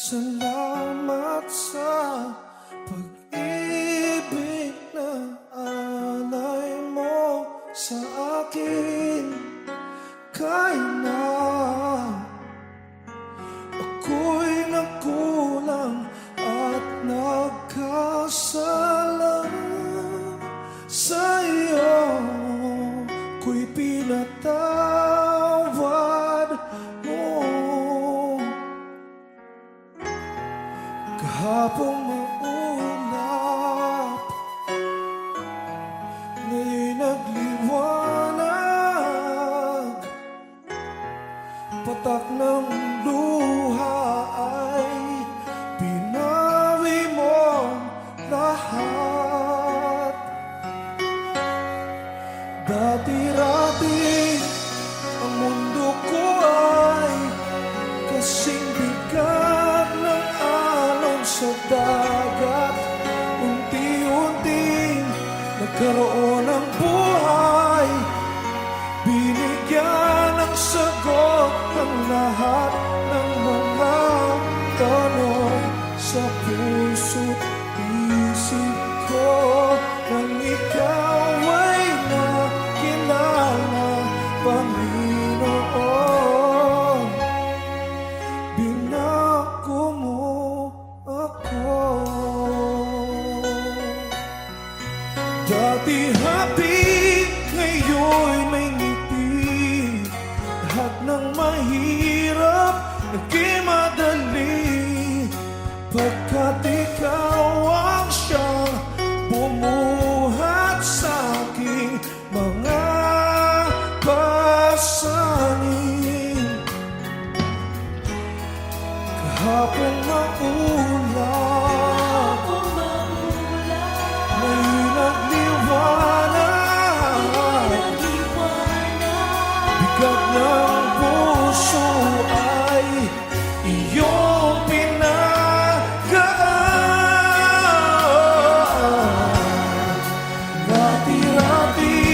Salamat sa pag-ibig na alay mo sa akin. Kahit na ako'y nagkulang at nagkasala sa iyo, ko'y pinatawad mo. Kahapong maulap, ngayon'y nagliwanag. Patak ng luha ay pinawi mo lahat. Dati-rati ang mundo ko ay kasing bigat ng alon sa dagat. Unti-unting nagkaroon ng buhay, binigyan ng sagot ang lahat ng mga tanong sa puso't isip ko. Nang ikaw ay nakilala, Panginoon, binako mo ako. Dati happy, ngayon'y may ngiti. Lahat ng mahirap naging madali, pagkat ikaw ang siyang bumuhat sa aking mga pasanin. Kahapon maulap, ngayon'y nagliwanag. Bigat ng puso ay iyong pinagaan. Dati-rati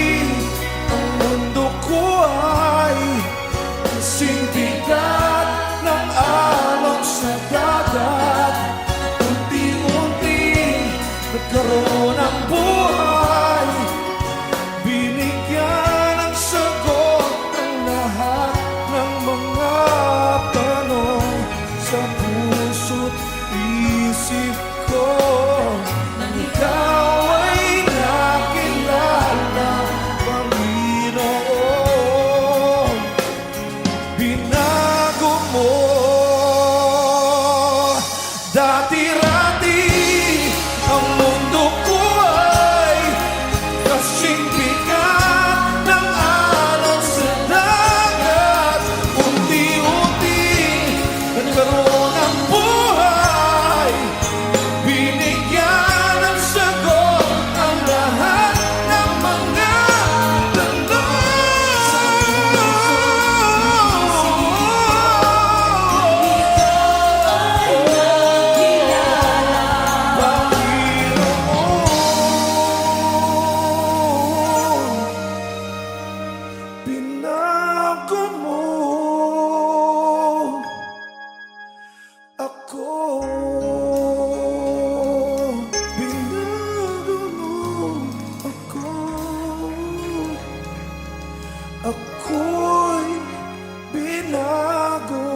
ang mundo ko ay kasing bigat ng alon sa dagat. Unti-unti nagkaroon ng buhay, binigyan ng sagot ang lahat ng mga tanong sa puso't isip ko. Nang ikaw ay nakilala, Panginoon, binago mo. Dati-rati ang mundo ko ay kasing bigat ng alon sa dagat. Unti-unti nagkaroon ng buhay, binigyan ng sagot ang lahat ng mga binago mo ako. Binago mo ako. Ako'y binago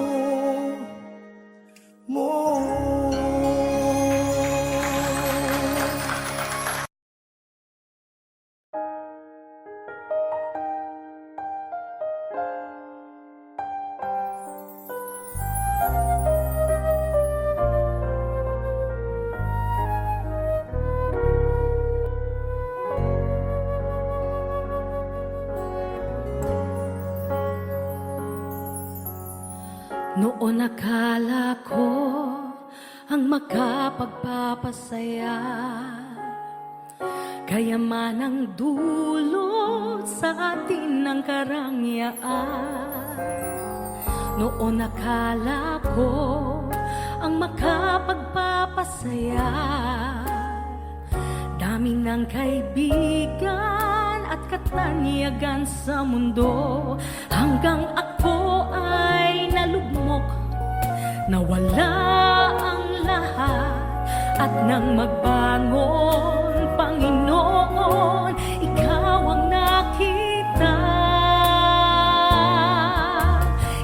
mo. Noon akala ko ang makapagpapasaya, kayaman ang dulot sa atin ng karangyaan. Noon akala ko ang makapagpapasaya, dami ng kaibigan at katanyagan sa mundo, hanggang ako ay nalugmok, nawala nang magbangon, Panginoon, Ikaw ang nakita.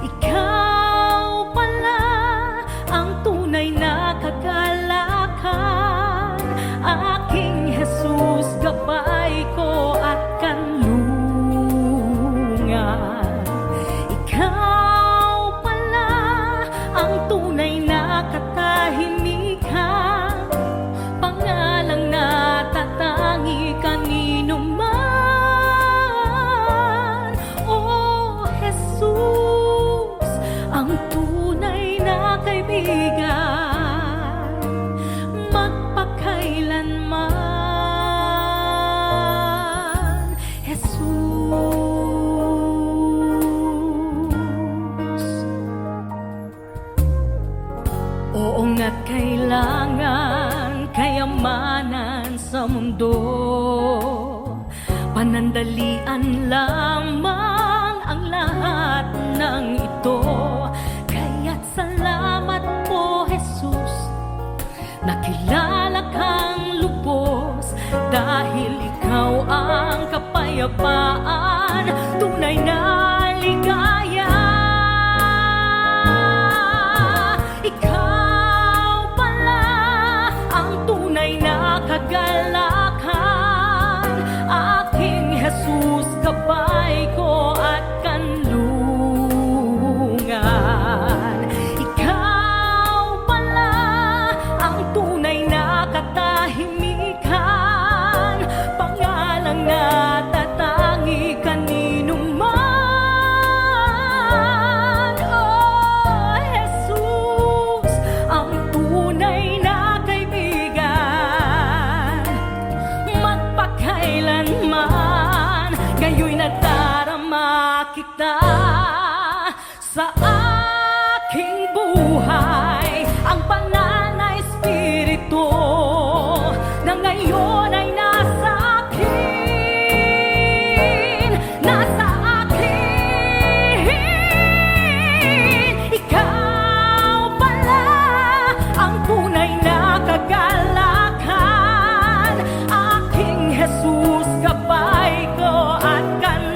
Ikaw pala ang tunay na kagalakan, aking Jesus, gabay ko at kanlungan. Ikaw pala ang tunay na katahimikan, pangalang natatangi kanino man. Oh Jesus, ang tunay na kaibigan, magpakailanman. Jesus, oo nga't kailangan kayamanan sa mundo, panandalian lamang ang lahat ng ito. Kaya't salamat po, Jesus, nakilala kang lubos, dahil ikaw ang kapayapaan, tunay na ligaya. Ikaw pala ang tunay na kagalakan, aking Jesus, gabay ko at kanlungan. Ikaw pala ang tunay na katahimikan, pangalang natatangi kanino man. Oh Jesus, ang tunay na kaibigan, magpakailanman. Ngayon'y nadarama kita sa aking buhay, ang banal na Espiritu na ngayon ay nasa akin, nasa akin. Ikaw pala ang tunay na kagalakan, aking Jesus, gabay ko at kanlungan.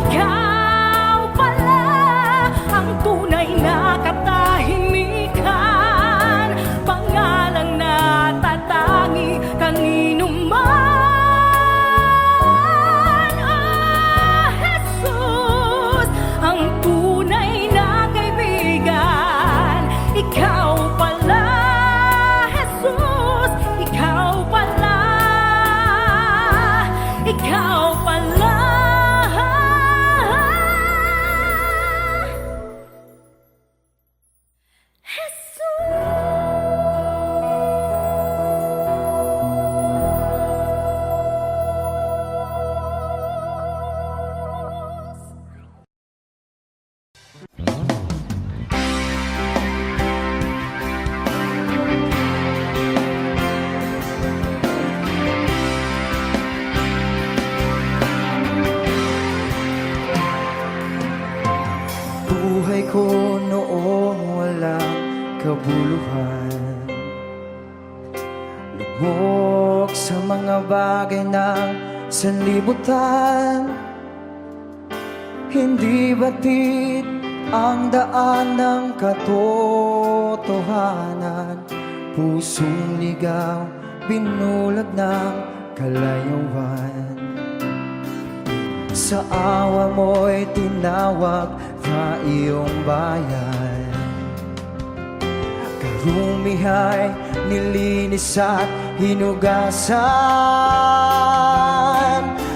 Ikaw pala ang tunay na katahimikan, pangalang natatangi kanino man. Ah, Jesus, ang tunay na kaibigan, ikaw pala. Jesus, ikaw pala, ikaw pala. Buhay ko noong walang kabuluhan, lubog sa mga bagay ng sanlibutan. Hindi batid ang daan ng katotohanan, pusong ligaw, binulag ng kalayuan. Sa awa mo'y tinawag na iyong bayan, karumihay nilinis at hinugasan.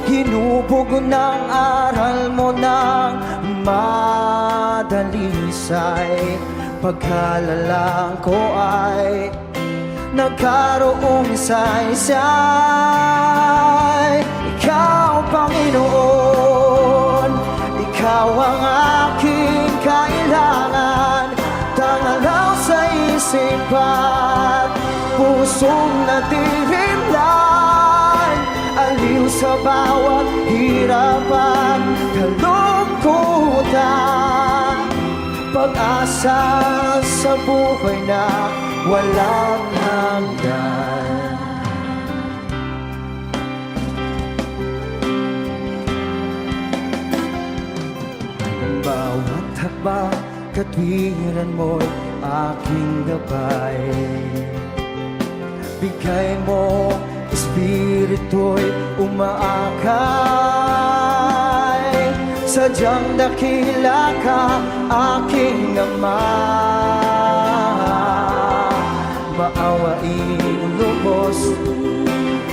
Hinubog ng aral mo ng madalisay, pagkalalang ko ay nagkaroong saysay. Ikaw, Panginoon, ikaw ang aking kailangan, tangalaw sa isipan, pusong natirimlan, aliw sa bawat hirapan, kalungkutan. pag-asa sa buhay na walang hanggan. Bawat hakbang katwiran mo'y aking gabay. Bigay mo, espiritu'y umaakay. Sadyang dakila ka, aking Ama. Maawain lubos,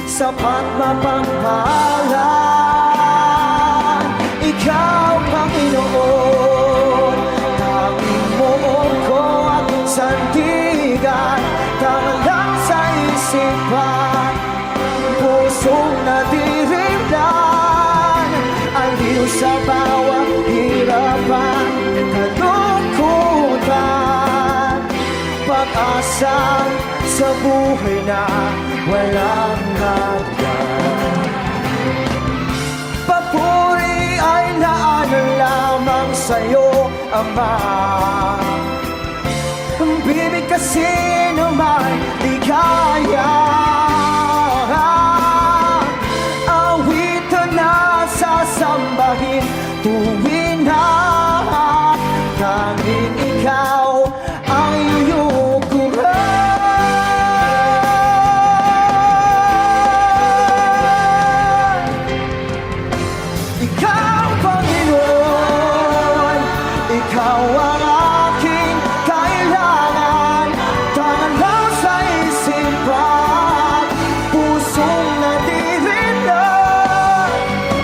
sapat mapagpalan. Ikaw, Panginoon, tanging mo ko at sandigan. Tangang sa isipan, pusong nadirindan. Aliw sa bawat hirapan, kalungkutan. Pag-asa sa buhay na walang hanggan. Papuri ay naanan lamang sa'yo, Ama. Bibig kasi naman di kaya. Awitan na sasambahin tuwing na tanging ikaw ang yuyukuran. Ikaw, Panginoon, ikaw ang aking kailangan. Tangan lang sa isipan, pusong nadirindan.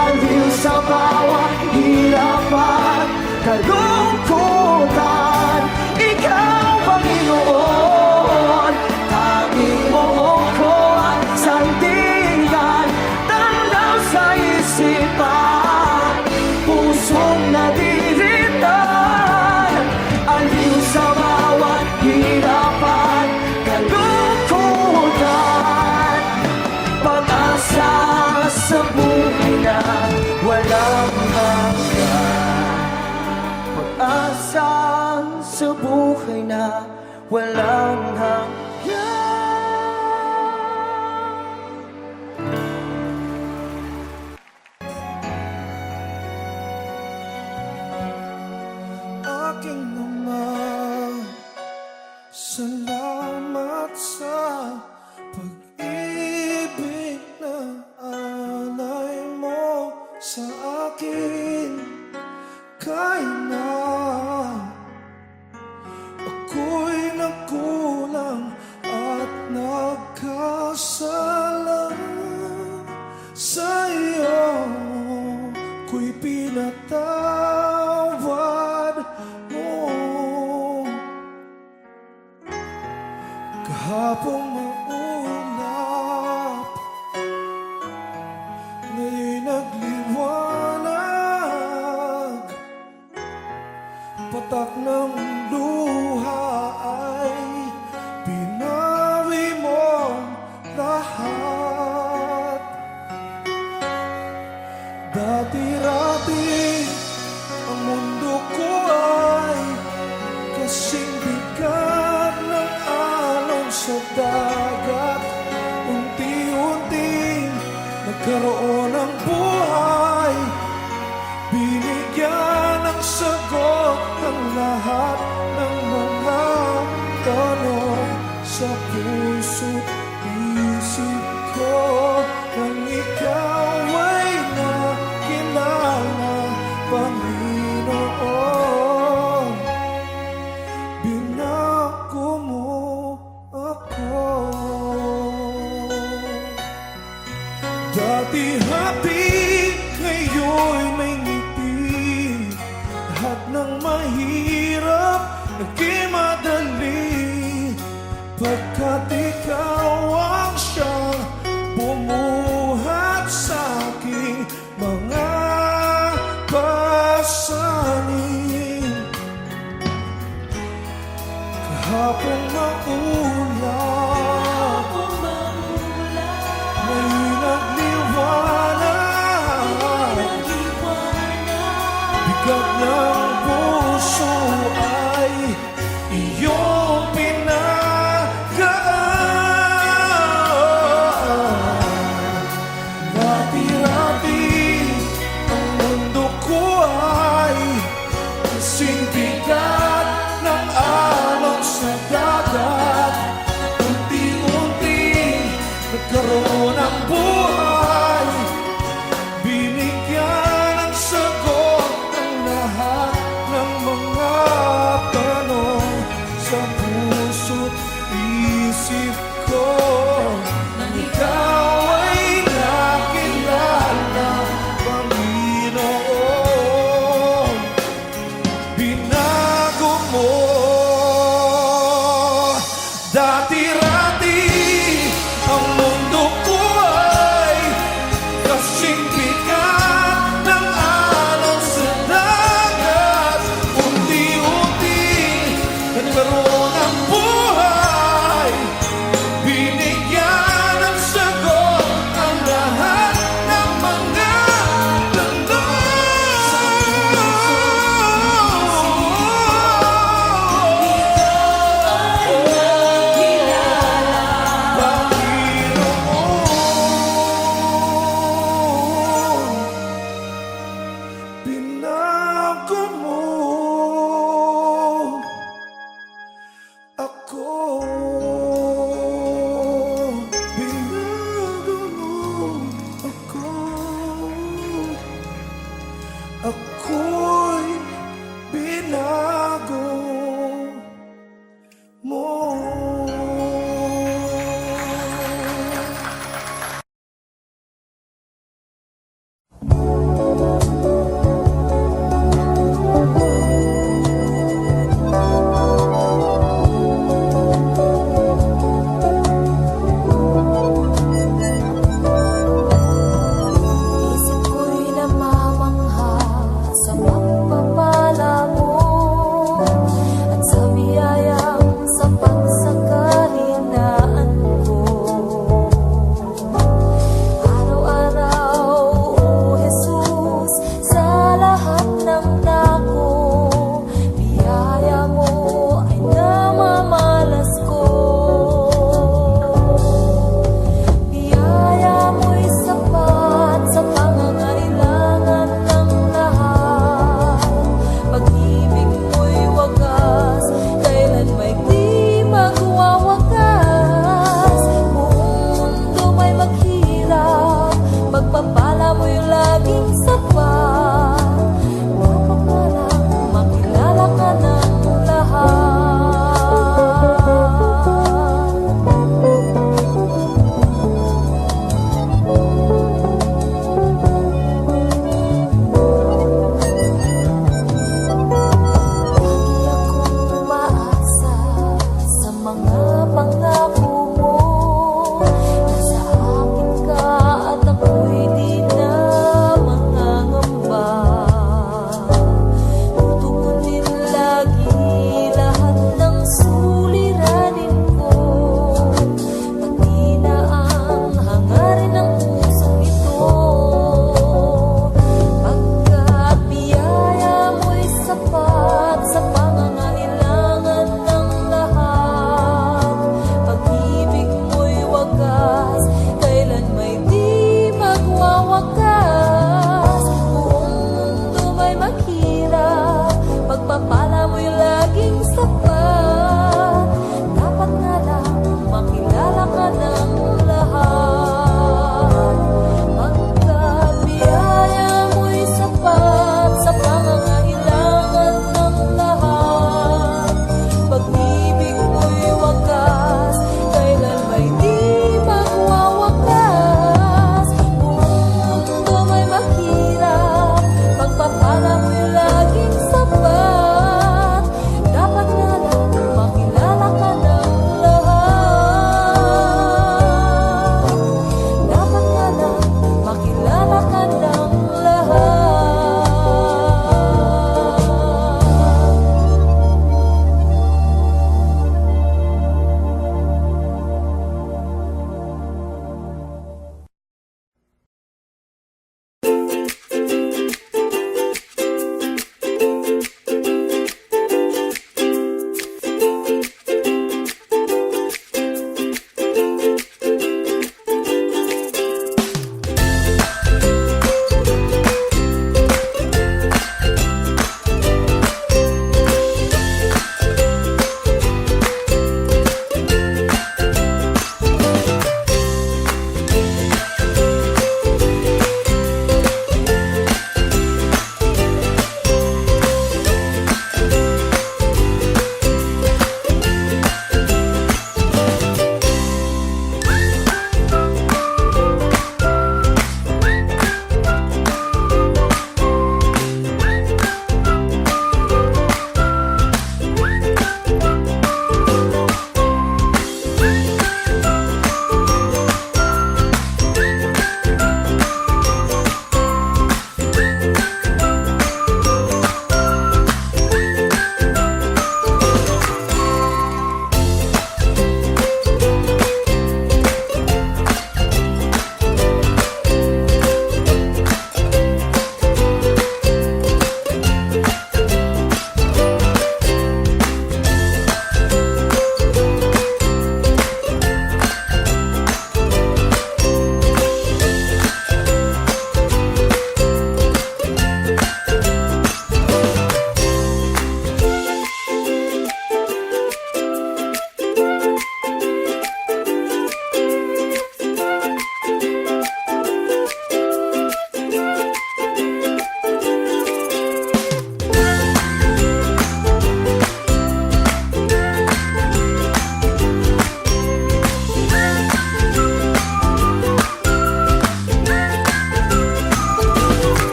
Aliw sa bawat hirapan, kalungkutan. Ikaw, Panginoon, tanging mo ko ang sandigan. Tangan lang sa isipan, pusong nadirindan. Aliw sa bawat hirapan, kalungkutan. Pag-asa sa buhay na walang hanggan. Pag-asa sa buhay na walang hanggan. Aking Ama, salamat sa pag-ibig na alay mo sa akin. Kahit na ako'y nagkulang at nagkasala sa iyo, ko'y pinatawad mo. Kahapong maulap, ngayon'y nagliwanag. Patak ng luha ay binawi mo lahat. Dati-rati ang mundo ko ay kasing bigat ng alon sa dagat. Unti-unting nagkaroon ng buhay, binigyan ng sagot ang lahat ng mga tanong sa puso't isip ko. Nang ikaw ay nakilala, Panginoon, binako mo ako. Dati happy, ngayon may ngiti. Lahat ng mahirap naging madali, pagkat ikaw ang siyang bumuhat sa aking mga pasanin. Kahapon maulap,